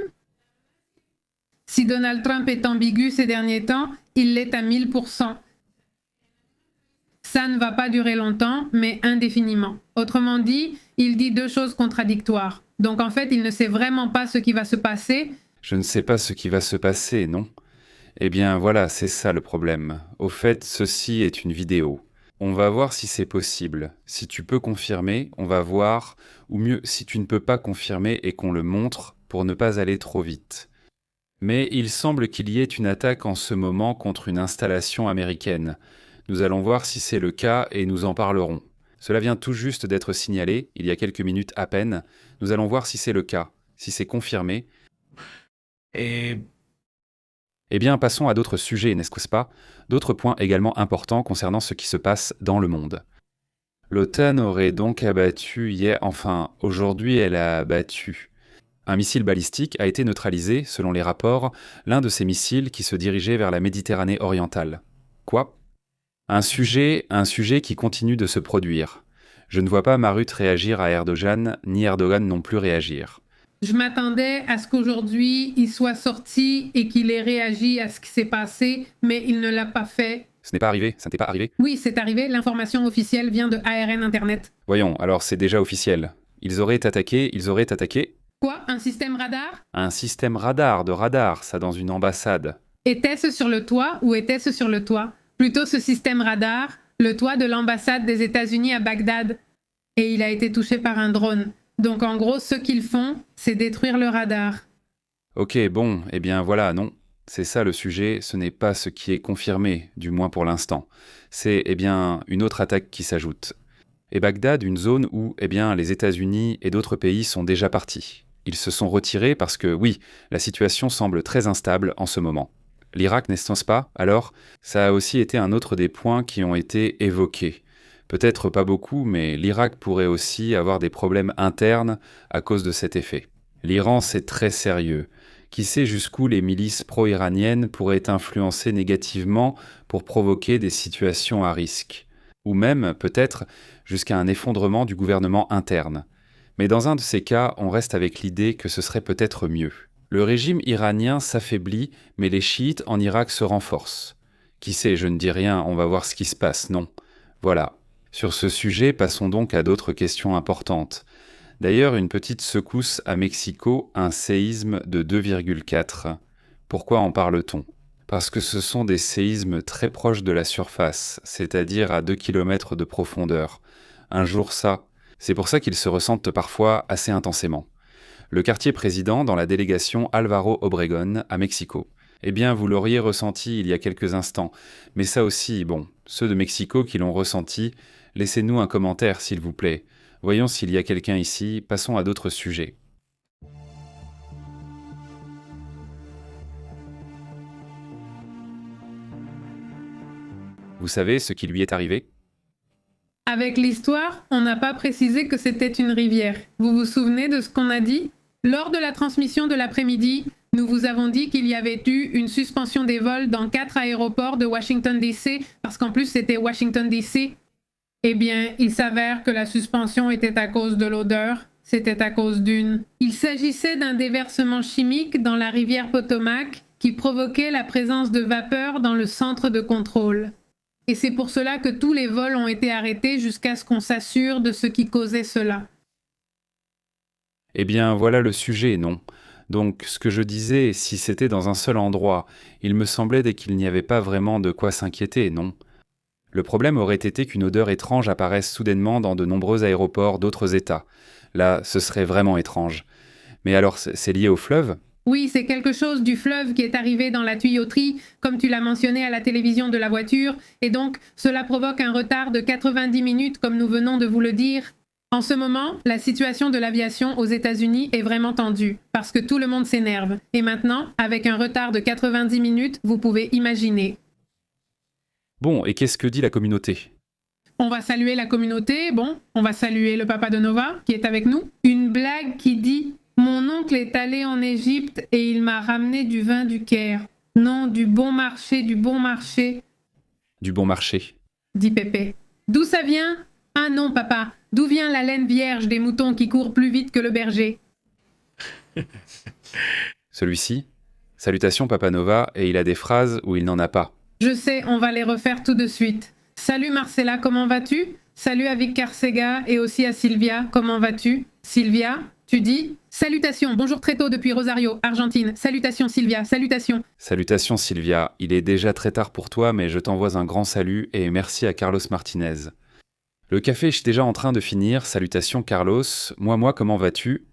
Si Donald Trump est ambigu ces derniers temps, il l'est à 1000%. Ça ne va pas durer longtemps, mais indéfiniment. Autrement dit, il dit 2 choses contradictoires. Donc en fait, il ne sait vraiment pas ce qui va se passer. Je ne sais pas ce qui va se passer, non? Eh bien voilà, c'est ça le problème. Au fait, ceci est une vidéo. On va voir si c'est possible. Si tu peux confirmer, on va voir, ou mieux, si tu ne peux pas confirmer et qu'on le montre pour ne pas aller trop vite. Mais il semble qu'il y ait une attaque en ce moment contre une installation américaine. Nous allons voir si c'est le cas et nous en parlerons. Cela vient tout juste d'être signalé, il y a quelques minutes à peine. Nous allons voir si c'est le cas, si c'est confirmé. Eh bien, passons à d'autres sujets, n'est-ce pas? D'autres points également importants concernant ce qui se passe dans le monde. L'OTAN aurait donc abattu hier, enfin, aujourd'hui elle a abattu Un missile balistique a été neutralisé, selon les rapports, l'un de ces missiles qui se dirigeait vers la Méditerranée orientale. Quoi ? Un sujet qui continue de se produire. Je ne vois pas Marut réagir à Erdogan, ni Erdogan non plus réagir. Je m'attendais à ce qu'aujourd'hui, il soit sorti et qu'il ait réagi à ce qui s'est passé, mais il ne l'a pas fait. Ce n'est pas arrivé, ça n'était pas arrivé ? Oui, c'est arrivé, l'information officielle vient de ARN Internet. Voyons, alors c'est déjà officiel. Ils auraient attaqué... Quoi ? Un système radar ? Un système de radar, ça dans une ambassade. Était-ce sur le toit ou était-ce sur le toit ? Plutôt ce système radar, le toit de l'ambassade des États-Unis à Bagdad. Et il a été touché par un drone. Donc en gros, ce qu'ils font, c'est détruire le radar. Ok, bon, eh bien voilà, non. C'est ça le sujet, ce n'est pas ce qui est confirmé, du moins pour l'instant. C'est, eh bien, une autre attaque qui s'ajoute. Et Bagdad, une zone où, eh bien, les États-Unis et d'autres pays sont déjà partis. Ils se sont retirés parce que, oui, la situation semble très instable en ce moment. L'Irak n'est-ce pas ? Alors, ça a aussi été un autre des points qui ont été évoqués. Peut-être pas beaucoup, mais l'Irak pourrait aussi avoir des problèmes internes à cause de cet effet. L'Iran, c'est très sérieux. Qui sait jusqu'où les milices pro-iraniennes pourraient influencer négativement pour provoquer des situations à risque. Ou même, peut-être, jusqu'à un effondrement du gouvernement interne. Mais dans un de ces cas, on reste avec l'idée que ce serait peut-être mieux. Le régime iranien s'affaiblit, mais les chiites en Irak se renforcent. Qui sait, je ne dis rien, on va voir ce qui se passe, non. Voilà. Sur ce sujet, passons donc à d'autres questions importantes. D'ailleurs, une petite secousse à Mexico, un séisme de 2,4. Pourquoi en parle-t-on ? Parce que ce sont des séismes très proches de la surface, c'est-à-dire à 2 km de profondeur. Un jour ça. C'est pour ça qu'ils se ressentent parfois assez intensément. Le quartier président dans la délégation Álvaro Obregón à Mexico. Eh bien, vous l'auriez ressenti il y a quelques instants. Mais ça aussi, bon, ceux de Mexico qui l'ont ressenti, laissez-nous un commentaire s'il vous plaît. Voyons s'il y a quelqu'un ici, passons à d'autres sujets. Vous savez ce qui lui est arrivé ? Avec l'histoire, on n'a pas précisé que c'était une rivière. Vous vous souvenez de ce qu'on a dit ? Lors de la transmission de l'après-midi, nous vous avons dit qu'il y avait eu une suspension des vols dans 4 aéroports de Washington DC, parce qu'en plus c'était Washington DC. Eh bien, il s'avère que la suspension était à cause de l'odeur, c'était à cause d'une. Il s'agissait d'un déversement chimique dans la rivière Potomac qui provoquait la présence de vapeur dans le centre de contrôle. Et c'est pour cela que tous les vols ont été arrêtés jusqu'à ce qu'on s'assure de ce qui causait cela. Eh bien, voilà le sujet, non ? Donc, ce que je disais, si c'était dans un seul endroit, il me semblait qu'il n'y avait pas vraiment de quoi s'inquiéter, non ? Le problème aurait été qu'une odeur étrange apparaisse soudainement dans de nombreux aéroports d'autres États. Là, ce serait vraiment étrange. Mais alors, c'est lié au fleuve ? Oui, c'est quelque chose du fleuve qui est arrivé dans la tuyauterie, comme tu l'as mentionné à la télévision de la voiture, et donc cela provoque un retard de 90 minutes, comme nous venons de vous le dire. En ce moment, la situation de l'aviation aux États-Unis est vraiment tendue, parce que tout le monde s'énerve. Et maintenant, avec un retard de 90 minutes, vous pouvez imaginer. Bon, et qu'est-ce que dit la communauté ? On va saluer la communauté, on va saluer le papa de Nova, qui est avec nous. Une blague qui dit « Mon oncle est allé en Égypte et il m'a ramené du vin du Caire. Non, du bon marché, du bon marché. » Du bon marché, dit Pépé. D'où ça vient ? Ah non, papa, d'où vient la laine vierge des moutons qui courent plus vite que le berger ? Celui-ci ? Salutations Papa Nova, et il a des phrases où il n'en a pas. Je sais, on va les refaire tout de suite. Salut Marcella, comment vas-tu ? Salut à Vic Carcega et aussi à Sylvia, comment vas-tu ? Sylvia, tu dis ? Salutations, bonjour très tôt depuis Rosario, Argentine. Salutations Sylvia, salutations. Salutations Sylvia, il est déjà très tard pour toi, mais je t'envoie un grand salut et merci à Carlos Martinez. Le café est déjà en train de finir, salutations Carlos. Moi, comment vas-tu ?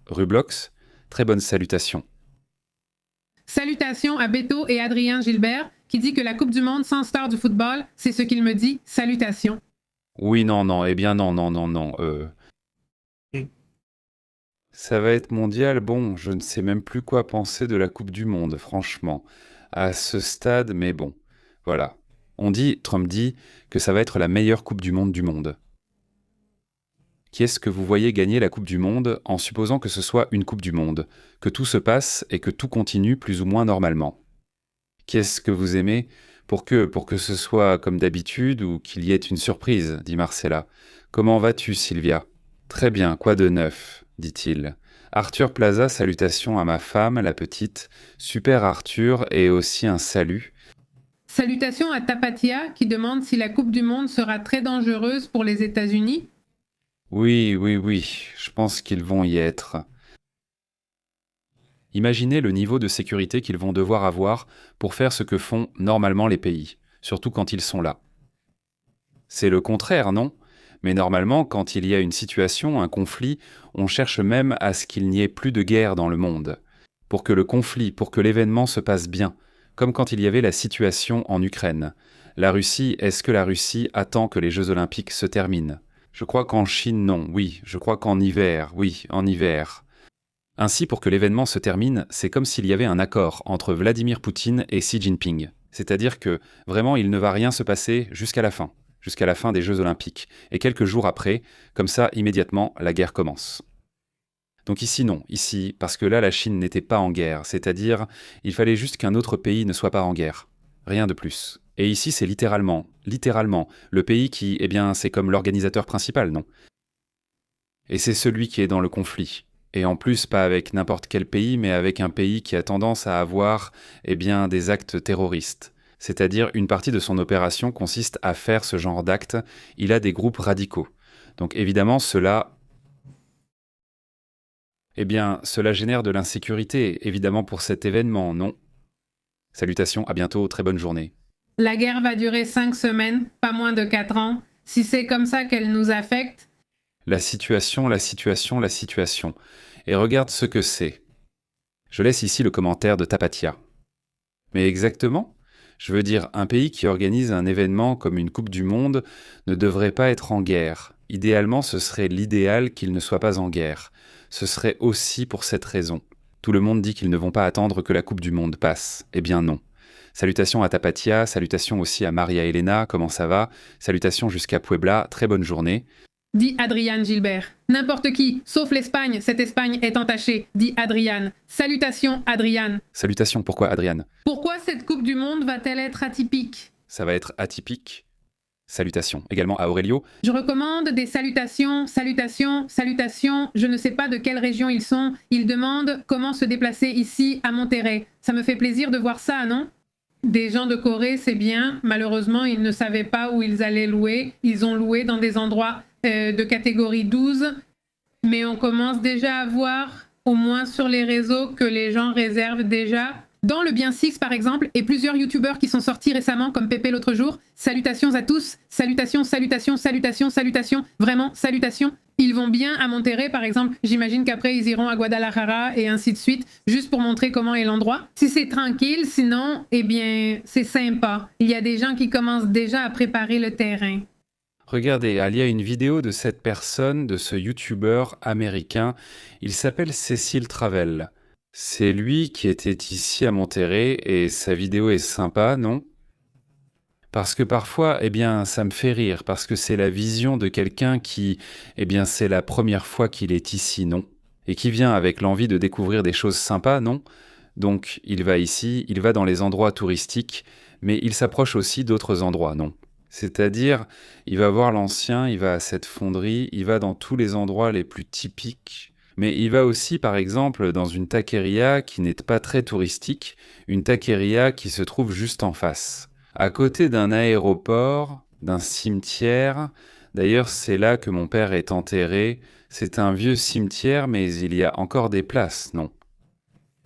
Rublox, très bonne salutation. Salutations à Beto et Adrien Gilbert, qui dit que la Coupe du Monde sans star du football, c'est ce qu'il me dit. Salutations. Oui, non, eh bien non. Ça va être mondial, bon, je ne sais même plus quoi penser de la Coupe du Monde, franchement. À ce stade, mais bon, voilà. Trump dit que ça va être la meilleure Coupe du Monde du monde. Qui est-ce que vous voyez gagner la Coupe du Monde en supposant que ce soit une Coupe du Monde, que tout se passe et que tout continue plus ou moins normalement? Qui est-ce que vous aimez pour que ce soit comme d'habitude ou qu'il y ait une surprise, dit Marcella. Comment vas-tu, Sylvia? Très bien, quoi de neuf, dit-il. Arthur Plaza, salutations à ma femme, la petite. Super Arthur, et aussi un salut. Salutations à Tapatia qui demande si la Coupe du Monde sera très dangereuse pour les États-Unis. Oui, je pense qu'ils vont y être. Imaginez le niveau de sécurité qu'ils vont devoir avoir pour faire ce que font normalement les pays, surtout quand ils sont là. C'est le contraire, non? Mais normalement, quand il y a une situation, un conflit, on cherche même à ce qu'il n'y ait plus de guerre dans le monde. Pour que le conflit, pour que l'événement se passe bien, comme quand il y avait la situation en Ukraine. Est-ce que la Russie attend que les Jeux Olympiques se terminent? Je crois qu'en Chine, non, oui. Je crois qu'en hiver, oui, en hiver. Ainsi, pour que l'événement se termine, c'est comme s'il y avait un accord entre Vladimir Poutine et Xi Jinping. C'est-à-dire que, vraiment, il ne va rien se passer jusqu'à la fin des Jeux Olympiques. Et quelques jours après, comme ça, immédiatement, la guerre commence. Donc ici, non. Ici, parce que là, la Chine n'était pas en guerre. C'est-à-dire, il fallait juste qu'un autre pays ne soit pas en guerre. Rien de plus. Et ici, c'est littéralement, le pays qui, eh bien, c'est comme l'organisateur principal, non? Et c'est celui qui est dans le conflit. Et en plus, pas avec n'importe quel pays, mais avec un pays qui a tendance à avoir, eh bien, des actes terroristes. C'est-à-dire, une partie de son opération consiste à faire ce genre d'actes. Il a des groupes radicaux. Donc évidemment, cela génère de l'insécurité, évidemment, pour cet événement, non? Salutations, à bientôt, très bonne journée. La guerre va durer 5 semaines, pas moins de 4 ans. Si c'est comme ça qu'elle nous affecte... La situation. Et regarde ce que c'est. Je laisse ici le commentaire de Tapatia. Mais exactement? Je veux dire, un pays qui organise un événement comme une Coupe du Monde ne devrait pas être en guerre. Idéalement, ce serait l'idéal qu'il ne soit pas en guerre. Ce serait aussi pour cette raison. Tout le monde dit qu'ils ne vont pas attendre que la Coupe du Monde passe. Eh bien non. Salutations à Tapatia, salutations aussi à Maria Elena, comment ça va? Salutations jusqu'à Puebla, très bonne journée. Dit Adriane Gilbert. N'importe qui, sauf l'Espagne, cette Espagne est entachée, dit Adriane. Salutations, Adriane. Salutations, pourquoi Adriane? Pourquoi cette Coupe du Monde va-t-elle être atypique? Ça va être atypique. Salutations. Également à Aurelio. Je recommande des salutations. Je ne sais pas de quelle région ils sont. Ils demandent comment se déplacer ici à Monterrey. Ça me fait plaisir de voir ça, non? Des gens de Corée, c'est bien. Malheureusement, ils ne savaient pas où ils allaient louer. Ils ont loué dans des endroits de catégorie 12. Mais on commence déjà à voir, au moins sur les réseaux, que les gens réservent déjà. Dans le Bien Six, par exemple, et plusieurs youtubeurs qui sont sortis récemment, comme Pépé l'autre jour. Salutations à tous. Salutations. Vraiment, salutations. Ils vont bien à Monterrey, par exemple. J'imagine qu'après, ils iront à Guadalajara et ainsi de suite, juste pour montrer comment est l'endroit. Si c'est tranquille, sinon, eh bien, c'est sympa. Il y a des gens qui commencent déjà à préparer le terrain. Regardez, il y a une vidéo de cette personne, de ce youtubeur américain. Il s'appelle Cécile Travel. C'est lui qui était ici à Monterrey et sa vidéo est sympa, non? Parce que parfois, eh bien, ça me fait rire, parce que c'est la vision de quelqu'un qui, eh bien, c'est la première fois qu'il est ici, non? Et qui vient avec l'envie de découvrir des choses sympas, non? Donc, il va ici, il va dans les endroits touristiques, mais il s'approche aussi d'autres endroits, non? C'est-à-dire, il va voir l'ancien, il va à cette fonderie, il va dans tous les endroits les plus typiques, mais il va aussi, par exemple, dans une taqueria qui n'est pas très touristique, une taqueria qui se trouve juste en face. À côté d'un aéroport, d'un cimetière, d'ailleurs c'est là que mon père est enterré, c'est un vieux cimetière mais il y a encore des places, non?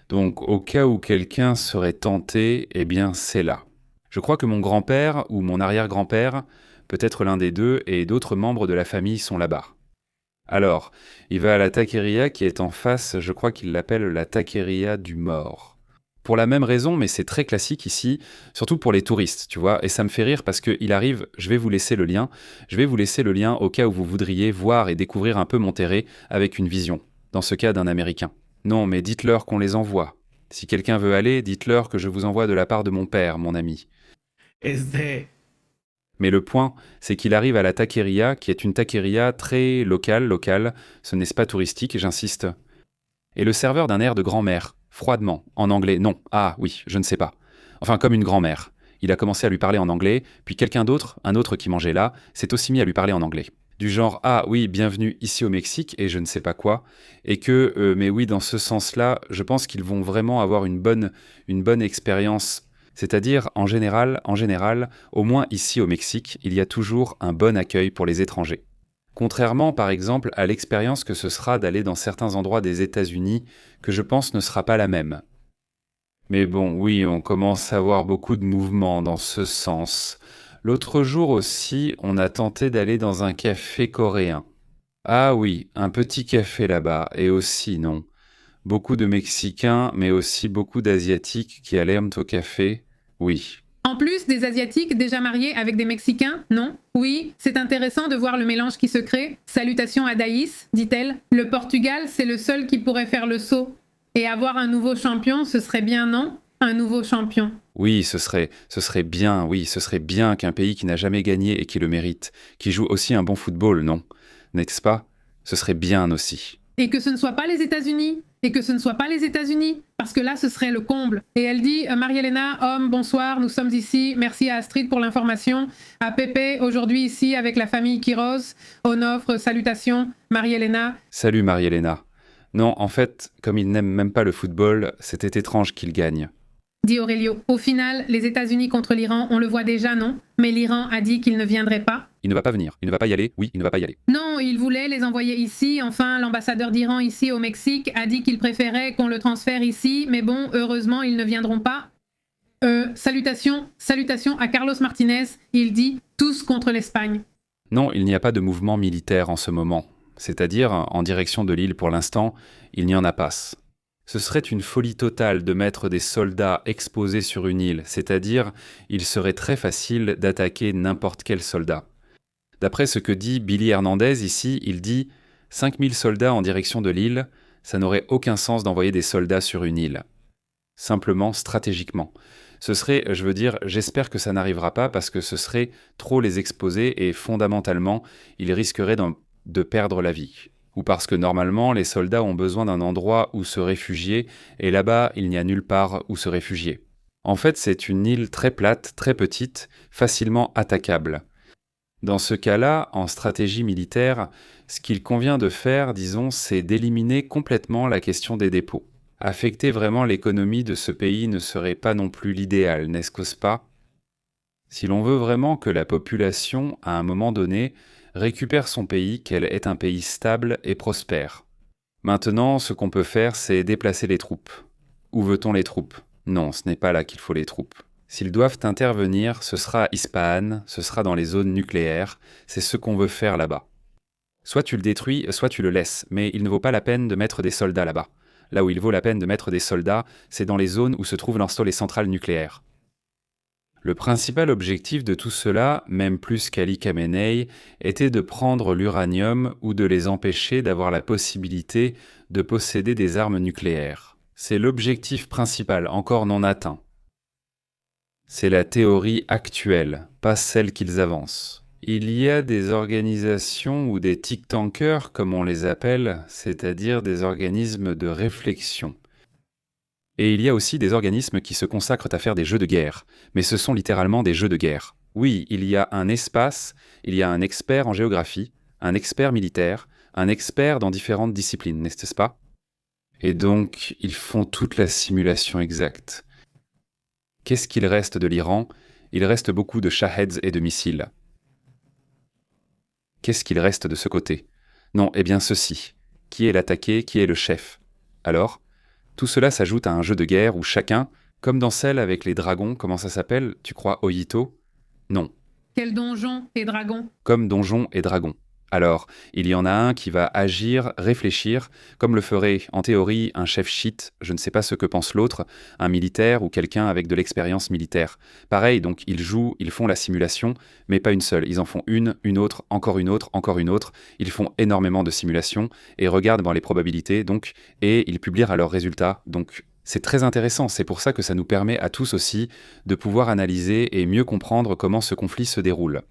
Donc au cas où quelqu'un serait tenté, eh bien c'est là. Je crois que mon grand-père ou mon arrière-grand-père, peut-être l'un des deux, et d'autres membres de la famille sont là-bas. Alors, il va à la taqueria qui est en face, je crois qu'il l'appelle la taqueria du mort. Pour la même raison, mais c'est très classique ici, surtout pour les touristes, tu vois, et ça me fait rire parce qu'il arrive, je vais vous laisser le lien au cas où vous voudriez voir et découvrir un peu Monterrey avec une vision, dans ce cas d'un Américain. Non, mais dites-leur qu'on les envoie. Si quelqu'un veut aller, dites-leur que je vous envoie de la part de mon père, mon ami. Mais le point, c'est qu'il arrive à la taqueria, qui est une taqueria très locale, ce n'est pas touristique, j'insiste. Et le serveur d'un air de grand-mère, froidement, en anglais, non, ah oui, je ne sais pas. Enfin, comme une grand-mère. Il a commencé à lui parler en anglais, puis quelqu'un d'autre, un autre qui mangeait là, s'est aussi mis à lui parler en anglais. Du genre, ah oui, bienvenue ici au Mexique, et je ne sais pas quoi. Et que, mais oui, dans ce sens-là, je pense qu'ils vont vraiment avoir une bonne expérience. C'est-à-dire, en général, au moins ici au Mexique, il y a toujours un bon accueil pour les étrangers. Contrairement, par exemple, à l'expérience que ce sera d'aller dans certains endroits des États-Unis, que je pense ne sera pas la même. Mais bon, oui, on commence à voir beaucoup de mouvements dans ce sens. L'autre jour aussi, on a tenté d'aller dans un café coréen. Ah oui, un petit café là-bas, et aussi non. Beaucoup de Mexicains, mais aussi beaucoup d'Asiatiques qui allaient au café, oui. En plus des Asiatiques déjà mariés avec des Mexicains, non? Oui, c'est intéressant de voir le mélange qui se crée. Salutations à Daïs, dit-elle. Le Portugal, c'est le seul qui pourrait faire le saut. Et avoir un nouveau champion, ce serait bien, non? Un nouveau champion. Oui, ce serait bien qu'un pays qui n'a jamais gagné et qui le mérite, qui joue aussi un bon football, non? N'est-ce pas? Ce serait bien aussi. Et que ce ne soit pas les États-Unis. Parce que là, ce serait le comble. Et elle dit, Marie-Hélène, homme, bonsoir, nous sommes ici. Merci à Astrid pour l'information. À Pépé, aujourd'hui ici avec la famille Quiroz. Onofre, salutations. Marie-Hélène. Salut Marie-Hélène. Non, en fait, comme il n'aime même pas le football, c'était étrange qu'il gagne. Dit Aurelio. Au final, les États-Unis contre l'Iran, on le voit déjà, non? Mais l'Iran a dit qu'il ne viendrait pas. Il ne va pas venir. Il ne va pas y aller. Oui, il ne va pas y aller. Non, il voulait les envoyer ici. Enfin, l'ambassadeur d'Iran ici au Mexique a dit qu'il préférait qu'on le transfère ici. Mais bon, heureusement, ils ne viendront pas. Salutations à Carlos Martinez. Il dit « tous contre l'Espagne ». Non, il n'y a pas de mouvement militaire en ce moment. C'est-à-dire, en direction de l'île pour l'instant, il n'y en a pas. Ce serait une folie totale de mettre des soldats exposés sur une île, c'est-à-dire, il serait très facile d'attaquer n'importe quel soldat. D'après ce que dit Billy Hernandez ici, il dit « 5000 soldats en direction de l'île, ça n'aurait aucun sens d'envoyer des soldats sur une île. » Simplement, stratégiquement. Ce serait, j'espère que ça n'arrivera pas parce que ce serait trop les exposer et fondamentalement, ils risqueraient de perdre la vie. Ou parce que normalement, les soldats ont besoin d'un endroit où se réfugier, et là-bas, il n'y a nulle part où se réfugier. En fait, c'est une île très plate, très petite, facilement attaquable. Dans ce cas-là, en stratégie militaire, ce qu'il convient de faire, disons, c'est d'éliminer complètement la question des dépôts. Affecter vraiment l'économie de ce pays ne serait pas non plus l'idéal, n'est-ce pas? Si l'on veut vraiment que la population, à un moment donné, récupère son pays, qu'elle est un pays stable et prospère. Maintenant, ce qu'on peut faire, c'est déplacer les troupes. Où veut-on les troupes? Non, ce n'est pas là qu'il faut les troupes. S'ils doivent intervenir, ce sera à Ispahan, ce sera dans les zones nucléaires, c'est ce qu'on veut faire là-bas. Soit tu le détruis, soit tu le laisses, mais il ne vaut pas la peine de mettre des soldats là-bas. Là où il vaut la peine de mettre des soldats, c'est dans les zones où se trouvent les centrales nucléaires. Le principal objectif de tout cela, même plus qu'Ali Khamenei, était de prendre l'uranium ou de les empêcher d'avoir la possibilité de posséder des armes nucléaires. C'est l'objectif principal, encore non atteint. C'est la théorie actuelle, pas celle qu'ils avancent. Il y a des organisations ou des think-tankers, comme on les appelle, c'est-à-dire des organismes de réflexion. Et il y a aussi des organismes qui se consacrent à faire des jeux de guerre, mais ce sont littéralement des jeux de guerre. Oui, il y a un espace, il y a un expert en géographie, un expert militaire, un expert dans différentes disciplines, n'est-ce pas? Et donc, ils font toute la simulation exacte. Qu'est-ce qu'il reste de l'Iran? Il reste beaucoup de shaheds et de missiles. Qu'est-ce qu'il reste de ce côté? Non, eh bien ceci. Qui est l'attaqué? Qui est le chef? Alors, tout cela s'ajoute à un jeu de guerre où chacun, comme dans celle avec les dragons, comment ça s'appelle? Tu crois Oyito? Non. Quel donjon et dragon? Comme donjon et dragon. Alors, il y en a un qui va agir, réfléchir, comme le ferait, en théorie, un chef chiite, je ne sais pas ce que pense l'autre, un militaire ou quelqu'un avec de l'expérience militaire. Pareil, donc ils jouent, ils font la simulation, mais pas une seule. Ils en font une autre, encore une autre, encore une autre. Ils font énormément de simulations et regardent dans les probabilités, donc, et ils publient leurs résultats. Donc, c'est très intéressant, c'est pour ça que ça nous permet à tous aussi de pouvoir analyser et mieux comprendre comment ce conflit se déroule.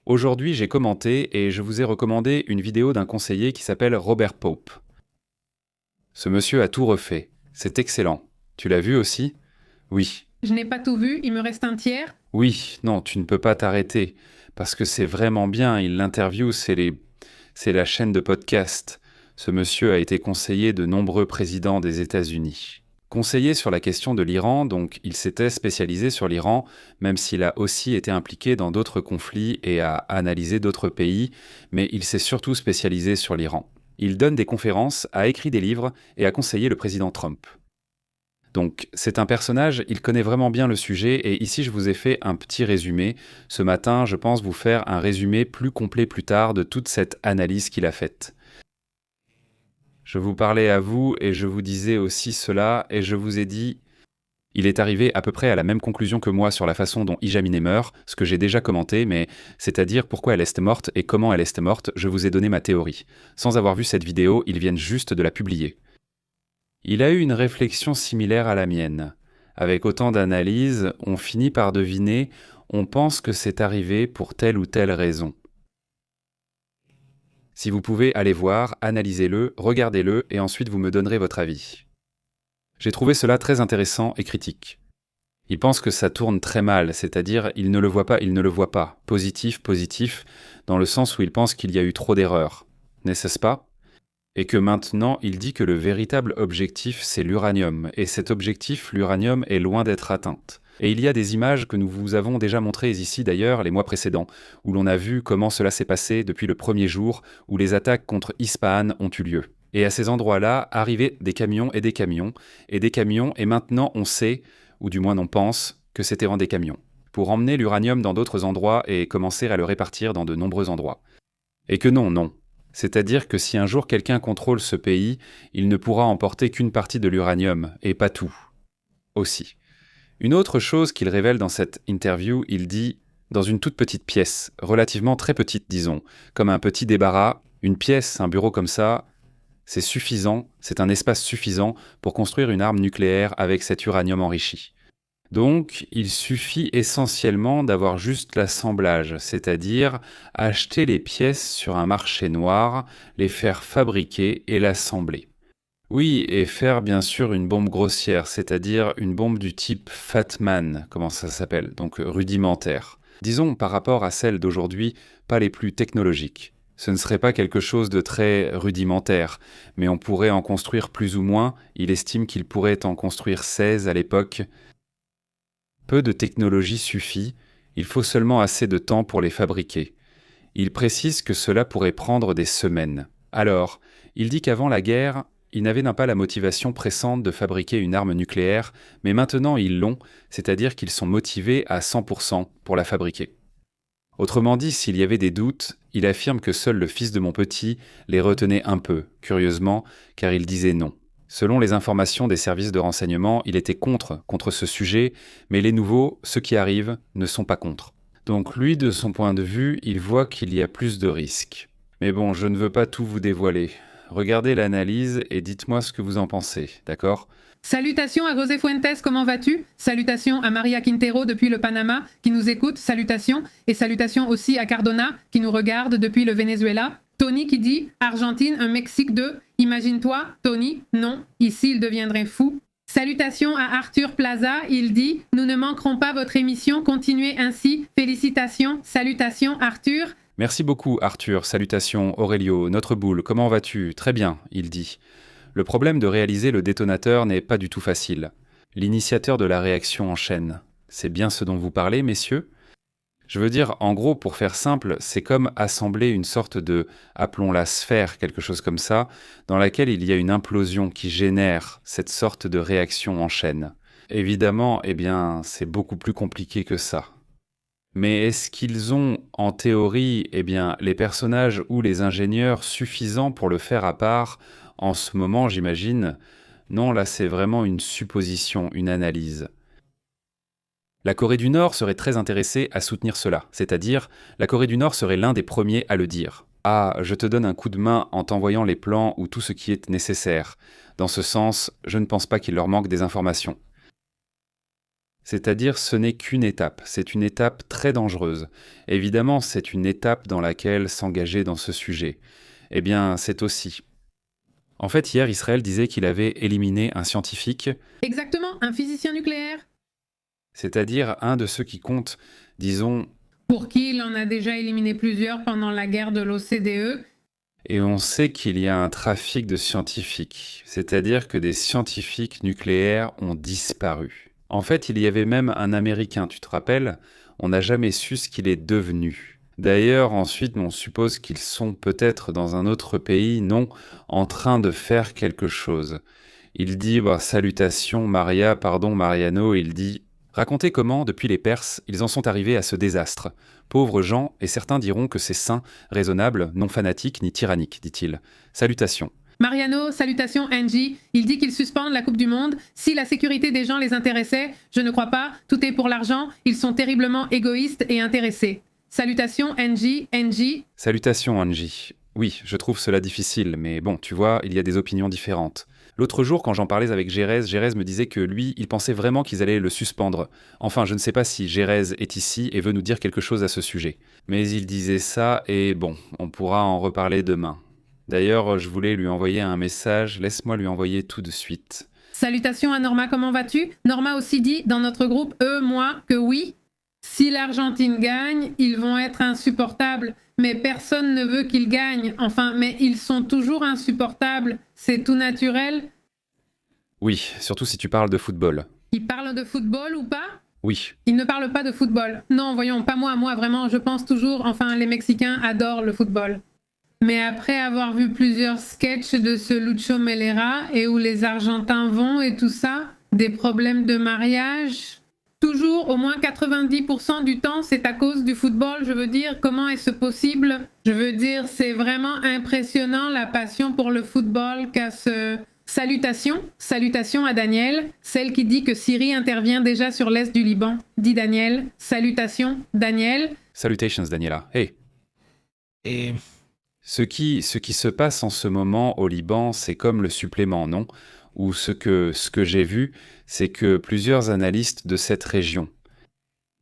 Aujourd'hui, j'ai commenté et je vous ai recommandé une vidéo d'un conseiller qui s'appelle Robert Pope. Ce monsieur a tout refait. C'est excellent. Tu l'as vu aussi ? Oui. Je n'ai pas tout vu, il me reste un tiers. Oui, non, tu ne peux pas t'arrêter. Parce que c'est vraiment bien. Il l'interview, c'est la chaîne de podcast. Ce monsieur a été conseiller de nombreux présidents des États-Unis. Conseiller sur la question de l'Iran, donc il s'était spécialisé sur l'Iran, même s'il a aussi été impliqué dans d'autres conflits et a analysé d'autres pays, mais il s'est surtout spécialisé sur l'Iran. Il donne des conférences, a écrit des livres et a conseillé le président Trump. Donc c'est un personnage, il connaît vraiment bien le sujet et ici je vous ai fait un petit résumé. Ce matin, je pense vous faire un résumé plus complet plus tard de toute cette analyse qu'il a faite. Je vous parlais à vous et je vous disais aussi cela et je vous ai dit il est arrivé à peu près à la même conclusion que moi sur la façon dont Ijamine meurt, ce que j'ai déjà commenté, mais c'est-à-dire pourquoi elle est morte et comment elle est morte, je vous ai donné ma théorie. Sans avoir vu cette vidéo, ils viennent juste de la publier. Il a eu une réflexion similaire à la mienne. Avec autant d'analyses, on finit par deviner, on pense que c'est arrivé pour telle ou telle raison. Si vous pouvez aller voir, analysez-le, regardez-le et ensuite vous me donnerez votre avis. J'ai trouvé cela très intéressant et critique. Il pense que ça tourne très mal, c'est-à-dire il ne le voit pas, positif, dans le sens où il pense qu'il y a eu trop d'erreurs, n'est-ce pas ? Et que maintenant il dit que le véritable objectif c'est l'uranium, et cet objectif, l'uranium, est loin d'être atteint. Et il y a des images que nous vous avons déjà montrées ici d'ailleurs les mois précédents, où l'on a vu comment cela s'est passé depuis le premier jour où les attaques contre Ispahan ont eu lieu. Et à ces endroits-là, arrivaient des camions, et maintenant on sait, ou du moins on pense, que c'était des camions, pour emmener l'uranium dans d'autres endroits et commencer à le répartir dans de nombreux endroits. Et que non. C'est-à-dire que si un jour quelqu'un contrôle ce pays, il ne pourra emporter qu'une partie de l'uranium, et pas tout. Aussi. Une autre chose qu'il révèle dans cette interview, il dit « dans une toute petite pièce, relativement très petite disons, comme un petit débarras, une pièce, un bureau comme ça, c'est suffisant, c'est un espace suffisant pour construire une arme nucléaire avec cet uranium enrichi. Donc, il suffit essentiellement d'avoir juste l'assemblage, c'est-à-dire acheter les pièces sur un marché noir, les faire fabriquer et l'assembler. Oui, et faire bien sûr une bombe grossière, c'est-à-dire une bombe du type Fat Man, comment ça s'appelle, donc rudimentaire. Disons par rapport à celles d'aujourd'hui, pas les plus technologiques. Ce ne serait pas quelque chose de très rudimentaire, mais on pourrait en construire plus ou moins, il estime qu'il pourrait en construire 16 à l'époque. Peu de technologie suffit, il faut seulement assez de temps pour les fabriquer. Il précise que cela pourrait prendre des semaines. Alors, il dit qu'avant la guerre, ils n'avaient pas la motivation pressante de fabriquer une arme nucléaire, mais maintenant ils l'ont, c'est-à-dire qu'ils sont motivés à 100% pour la fabriquer. Autrement dit, s'il y avait des doutes, il affirme que seul le fils de mon petit les retenait un peu, curieusement, car il disait non. Selon les informations des services de renseignement, il était contre ce sujet, mais les nouveaux, ceux qui arrivent, ne sont pas contre. Donc lui, de son point de vue, il voit qu'il y a plus de risques. Mais bon, je ne veux pas tout vous dévoiler. Regardez l'analyse et dites-moi ce que vous en pensez, d'accord ? Salutations à José Fuentes, comment vas-tu? Salutations à Maria Quintero depuis le Panama qui nous écoute, salutations. Et salutations aussi à Cardona qui nous regarde depuis le Venezuela. Tony qui dit « Argentine, un Mexique 2. Imagine-toi, Tony, non, ici il deviendrait fou. » Salutations à Arthur Plaza, il dit « Nous ne manquerons pas votre émission, continuez ainsi. Félicitations, salutations Arthur. » Merci beaucoup Arthur, salutations Aurelio, notre boule, comment vas-tu? Très bien, il dit. Le problème de réaliser le détonateur n'est pas du tout facile. L'initiateur de la réaction en chaîne. C'est bien ce dont vous parlez, messieurs? Je veux dire, en gros, pour faire simple, c'est comme assembler une sorte de, appelons-la sphère, quelque chose comme ça, dans laquelle il y a une implosion qui génère cette sorte de réaction en chaîne. Évidemment, c'est beaucoup plus compliqué que ça. Mais est-ce qu'ils ont, en théorie, les personnages ou les ingénieurs suffisants pour le faire à part? En ce moment, j'imagine, non, là c'est vraiment une supposition, une analyse. La Corée du Nord serait très intéressée à soutenir cela, c'est-à-dire, la Corée du Nord serait l'un des premiers à le dire. Ah, je te donne un coup de main en t'envoyant les plans ou tout ce qui est nécessaire. Dans ce sens, je ne pense pas qu'il leur manque des informations. C'est-à-dire, ce n'est qu'une étape, c'est une étape très dangereuse. Évidemment, c'est une étape dans laquelle s'engager dans ce sujet. Eh bien, c'est aussi. En fait, hier, Israël disait qu'il avait éliminé un scientifique, Exactement, un physicien nucléaire. c'est-à-dire un de ceux qui comptent, disons, Pour qui il en a déjà éliminé plusieurs pendant la guerre de l'OCDE. et on sait qu'il y a un trafic de scientifiques, c'est-à-dire que des scientifiques nucléaires ont disparu. En fait, il y avait même un Américain, tu te rappelles? On n'a jamais su ce qu'il est devenu. D'ailleurs, ensuite, on suppose qu'ils sont peut-être dans un autre pays, non, en train de faire quelque chose. Il dit, salutations Maria, pardon Mariano, il dit, racontez comment, depuis les Perses, ils en sont arrivés à ce désastre. Pauvres gens, et certains diront que c'est sain, raisonnable, non fanatique ni tyrannique, dit-il. Salutations. Mariano, salutations Angie, il dit qu'ils suspendent la Coupe du Monde. Si la sécurité des gens les intéressait, je ne crois pas, tout est pour l'argent, ils sont terriblement égoïstes et intéressés. Salutations Angie, Angie. Salutations Angie. Oui, je trouve cela difficile, mais bon, tu vois, il y a des opinions différentes. L'autre jour, quand j'en parlais avec Gérès me disait que lui, il pensait vraiment qu'ils allaient le suspendre. Enfin, je ne sais pas si Gérès est ici et veut nous dire quelque chose à ce sujet. Mais il disait ça et bon, on pourra en reparler demain. D'ailleurs, je voulais lui envoyer un message, laisse-moi lui envoyer tout de suite. Salutations à Norma, comment vas-tu? Norma aussi dit dans notre groupe, moi, que oui. Si l'Argentine gagne, ils vont être insupportables. Mais personne ne veut qu'ils gagnent. Enfin, mais ils sont toujours insupportables. C'est tout naturel. Oui, surtout si tu parles de football. Ils parlent de football ou pas? Oui. Ils ne parlent pas de football. Non, voyons, pas moi, vraiment, je pense toujours, enfin, les Mexicains adorent le football. Mais après avoir vu plusieurs sketchs de ce Lucho Melera et où les Argentins vont et tout ça, des problèmes de mariage, toujours au moins 90% du temps, c'est à cause du football. Je veux dire, comment est-ce possible? Je veux dire, c'est vraiment impressionnant la passion pour le football qu'a ce... Salutations à Daniel, celle qui dit que Syrie intervient déjà sur l'est du Liban. Dit Daniel. Salutations, Daniel. Salutations, Daniela. Hey. Et Ce qui se passe en ce moment au Liban, c'est comme le supplément, non? Ou ce que j'ai vu, c'est que plusieurs analystes de cette région.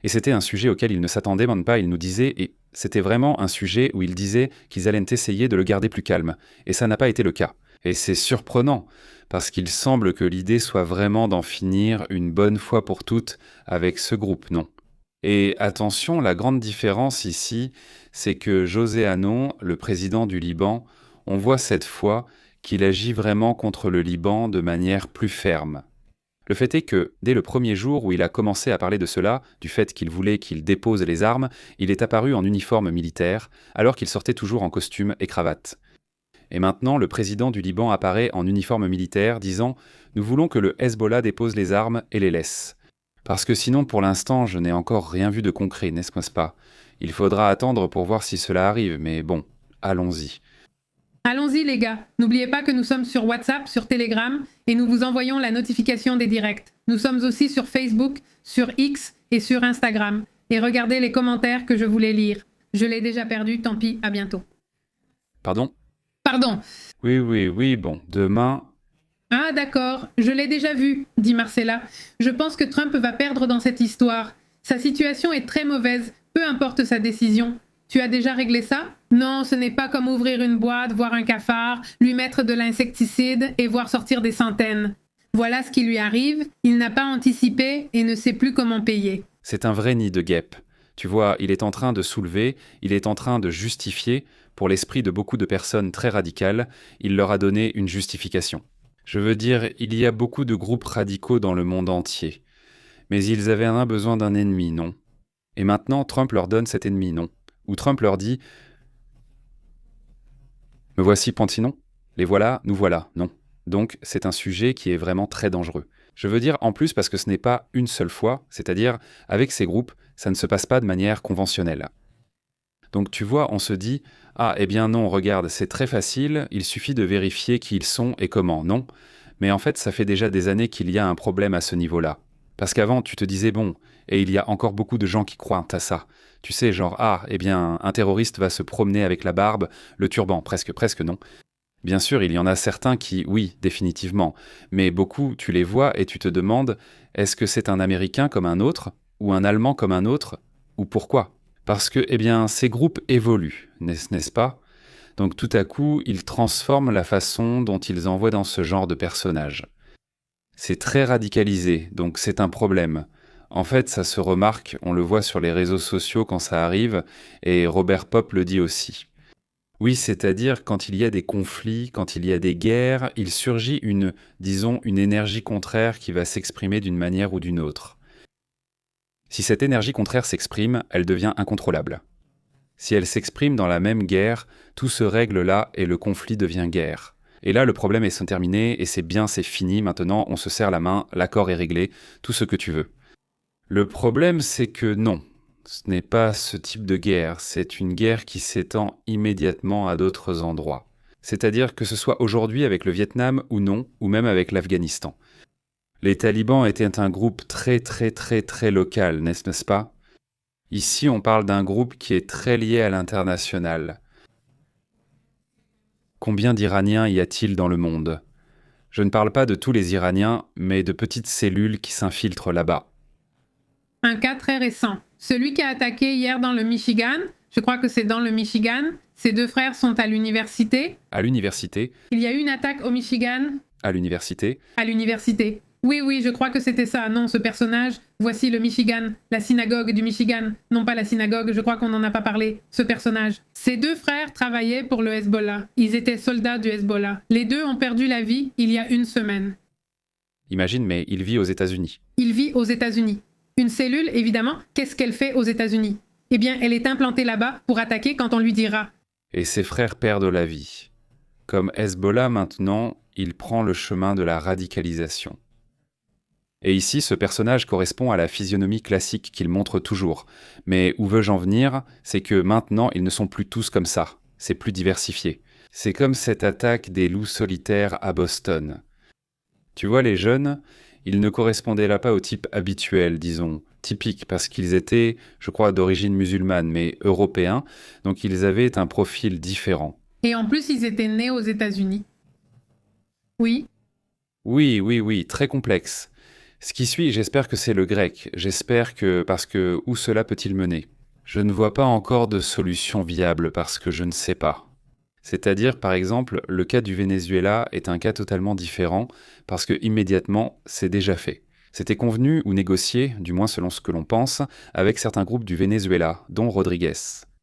Et c'était un sujet auquel ils ne s'attendaient même pas, ils nous disaient, et c'était vraiment un sujet où ils disaient qu'ils allaient essayer de le garder plus calme. Et ça n'a pas été le cas. Et c'est surprenant, parce qu'il semble que l'idée soit vraiment d'en finir une bonne fois pour toutes avec ce groupe, non? Et attention, la grande différence ici, c'est que José Aoun, le président du Liban, on voit cette fois qu'il agit vraiment contre le Liban de manière plus ferme. Le fait est que, dès le premier jour où il a commencé à parler de cela, du fait qu'il voulait qu'il dépose les armes, il est apparu en uniforme militaire, alors qu'il sortait toujours en costume et cravate. Et maintenant, le président du Liban apparaît en uniforme militaire, disant « Nous voulons que le Hezbollah dépose les armes et les laisse. » Parce que sinon, pour l'instant, je n'ai encore rien vu de concret, n'est-ce pas? Il faudra attendre pour voir si cela arrive, mais bon, allons-y. Allons-y les gars, n'oubliez pas que nous sommes sur WhatsApp, sur Telegram, et nous vous envoyons la notification des directs. Nous sommes aussi sur Facebook, sur X et sur Instagram. Et regardez les commentaires que je voulais lire. Je l'ai déjà perdu, tant pis, à bientôt. Pardon? Pardon. Oui, bon, demain... Ah d'accord, je l'ai déjà vu, dit Marcella. Je pense que Trump va perdre dans cette histoire. Sa situation est très mauvaise, peu importe sa décision. Tu as déjà réglé ça? Non, ce n'est pas comme ouvrir une boîte, voir un cafard, lui mettre de l'insecticide et voir sortir des centaines. Voilà ce qui lui arrive, il n'a pas anticipé et ne sait plus comment payer. C'est un vrai nid de guêpes. Tu vois, il est en train de soulever, il est en train de justifier, pour l'esprit de beaucoup de personnes très radicales, il leur a donné une justification. Je veux dire, il y a beaucoup de groupes radicaux dans le monde entier. Mais ils avaient besoin d'un ennemi, non? Et maintenant, Trump leur donne cet ennemi, non? Ou Trump leur dit « Me voici, Pantinon. Les voilà, nous voilà, non. » Donc, c'est un sujet qui est vraiment très dangereux. Je veux dire en plus parce que ce n'est pas une seule fois, c'est-à-dire, avec ces groupes, ça ne se passe pas de manière conventionnelle. Donc tu vois, on se dit « Ah, eh bien non, regarde, c'est très facile, il suffit de vérifier qui ils sont et comment, non ?» Mais en fait, ça fait déjà des années qu'il y a un problème à ce niveau-là. Parce qu'avant, tu te disais « Bon, et il y a encore beaucoup de gens qui croient à ça. » Tu sais, genre « Ah, eh bien, un terroriste va se promener avec la barbe, le turban, presque non. » Bien sûr, il y en a certains qui, oui, définitivement, mais beaucoup, tu les vois et tu te demandes, est-ce que c'est un Américain comme un autre, ou un Allemand comme un autre, ou pourquoi? Parce que, eh bien, ces groupes évoluent, n'est-ce pas? Donc tout à coup, ils transforment la façon dont ils envoient dans ce genre de personnages. C'est très radicalisé, donc c'est un problème. En fait, ça se remarque, on le voit sur les réseaux sociaux quand ça arrive, et Robert Popp le dit aussi. Oui, c'est-à-dire quand il y a des conflits, quand il y a des guerres, il surgit une énergie contraire qui va s'exprimer d'une manière ou d'une autre. Si cette énergie contraire s'exprime, elle devient incontrôlable. Si elle s'exprime dans la même guerre, tout se règle là et le conflit devient guerre. Et là, le problème est terminé et c'est bien, c'est fini, maintenant on se serre la main, l'accord est réglé, tout ce que tu veux. Le problème, c'est que non, ce n'est pas ce type de guerre, c'est une guerre qui s'étend immédiatement à d'autres endroits. C'est-à-dire que ce soit aujourd'hui avec le Vietnam ou non, ou même avec l'Afghanistan. Les talibans étaient un groupe très local, n'est-ce pas? Ici, on parle d'un groupe qui est très lié à l'international. Combien d'Iraniens y a-t-il dans le monde? Je ne parle pas de tous les Iraniens, mais de petites cellules qui s'infiltrent là-bas. Un cas très récent. Celui qui a attaqué hier dans le Michigan, je crois que c'est dans le Michigan, ses deux frères sont à l'université. À l'université? Il y a eu une attaque au Michigan. À l'université? À l'université. Oui, je crois que c'était ça. Non, ce personnage, voici le Michigan, la synagogue du Michigan. Non pas la synagogue, je crois qu'on n'en a pas parlé. Ce personnage. Ces deux frères travaillaient pour le Hezbollah. Ils étaient soldats du Hezbollah. Les deux ont perdu la vie il y a une semaine. Imagine, mais il vit aux États-Unis. Il vit aux États-Unis. Une cellule, évidemment, qu'est-ce qu'elle fait aux États-Unis? Eh bien, elle est implantée là-bas pour attaquer quand on lui dira. Et ses frères perdent la vie. Comme Hezbollah maintenant, il prend le chemin de la radicalisation. Et ici, ce personnage correspond à la physionomie classique qu'il montre toujours. Mais où veux-je en venir, c'est que maintenant, ils ne sont plus tous comme ça. C'est plus diversifié. C'est comme cette attaque des loups solitaires à Boston. Tu vois, les jeunes, ils ne correspondaient là pas au type habituel, disons, typique, parce qu'ils étaient, je crois, d'origine musulmane, mais européens, donc ils avaient un profil différent. Et en plus, ils étaient nés aux États-Unis. Oui. Oui, très complexe. Ce qui suit, j'espère que c'est le grec. J'espère que... parce que où cela peut-il mener? Je ne vois pas encore de solution viable parce que je ne sais pas. C'est-à-dire, par exemple, le cas du Venezuela est un cas totalement différent parce que immédiatement, c'est déjà fait. C'était convenu ou négocié, du moins selon ce que l'on pense, avec certains groupes du Venezuela, dont Rodriguez.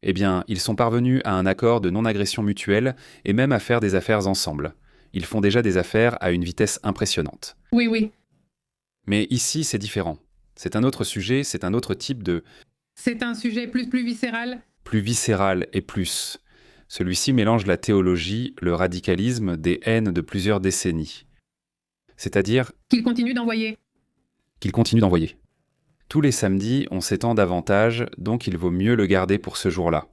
Eh bien, ils sont parvenus à un accord de non-agression mutuelle et même à faire des affaires ensemble. Ils font déjà des affaires à une vitesse impressionnante. Oui. Mais ici, c'est différent. C'est un autre sujet, c'est un autre type de... C'est un sujet plus viscéral. Plus viscéral et plus. Celui-ci mélange la théologie, le radicalisme, des haines de plusieurs décennies. C'est-à-dire... Qu'il continue d'envoyer. Tous les samedis, on s'étend davantage, donc il vaut mieux le garder pour ce jour-là.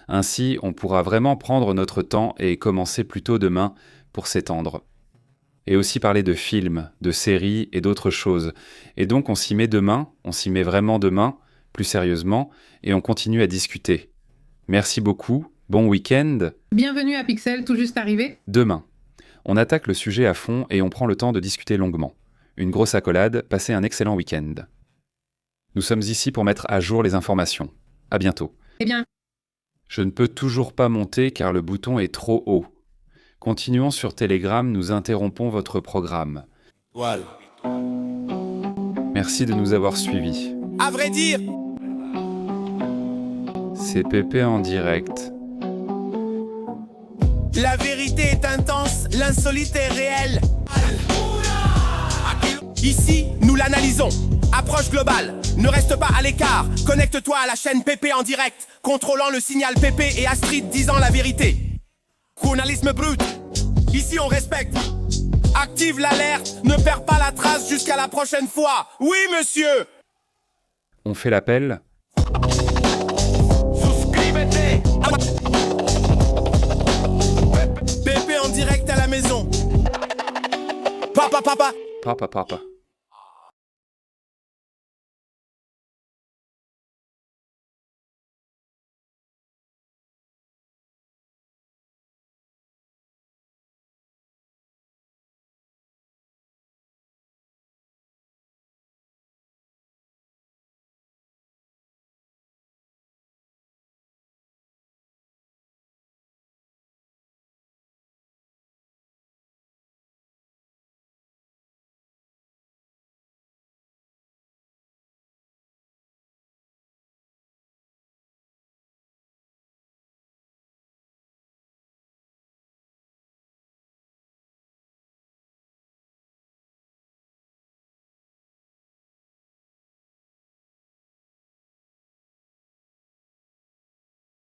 Ainsi, on pourra vraiment prendre notre temps et commencer plus tôt demain pour s'étendre. Et aussi parler de films, de séries et d'autres choses. Et donc on s'y met demain, on s'y met vraiment demain, plus sérieusement, et on continue à discuter. Merci beaucoup, bon week-end. Bienvenue à Pixel, tout juste arrivé. Demain. On attaque le sujet à fond et on prend le temps de discuter longuement. Une grosse accolade, passez un excellent week-end. Nous sommes ici pour mettre à jour les informations. À bientôt. Eh bien... Je ne peux toujours pas monter car le bouton est trop haut. Continuons sur Telegram, nous interrompons votre programme. Voilà. Merci de nous avoir suivis. À vrai dire, C'est Pépé en direct. la vérité est intense, l'insolite est réel. Ici, nous l'analysons. Approche globale, ne reste pas à l'écart. Connecte-toi à la chaîne Pépé en direct, contrôlant le signal Pépé et Astrid disant la vérité. Journalisme brut, ici on respecte. Active l'alerte, ne perds pas la trace jusqu'à la prochaine fois. Oui, monsieur. On fait l'appel. Suscríbete. Pépé en direct à la maison. Papa. Papa.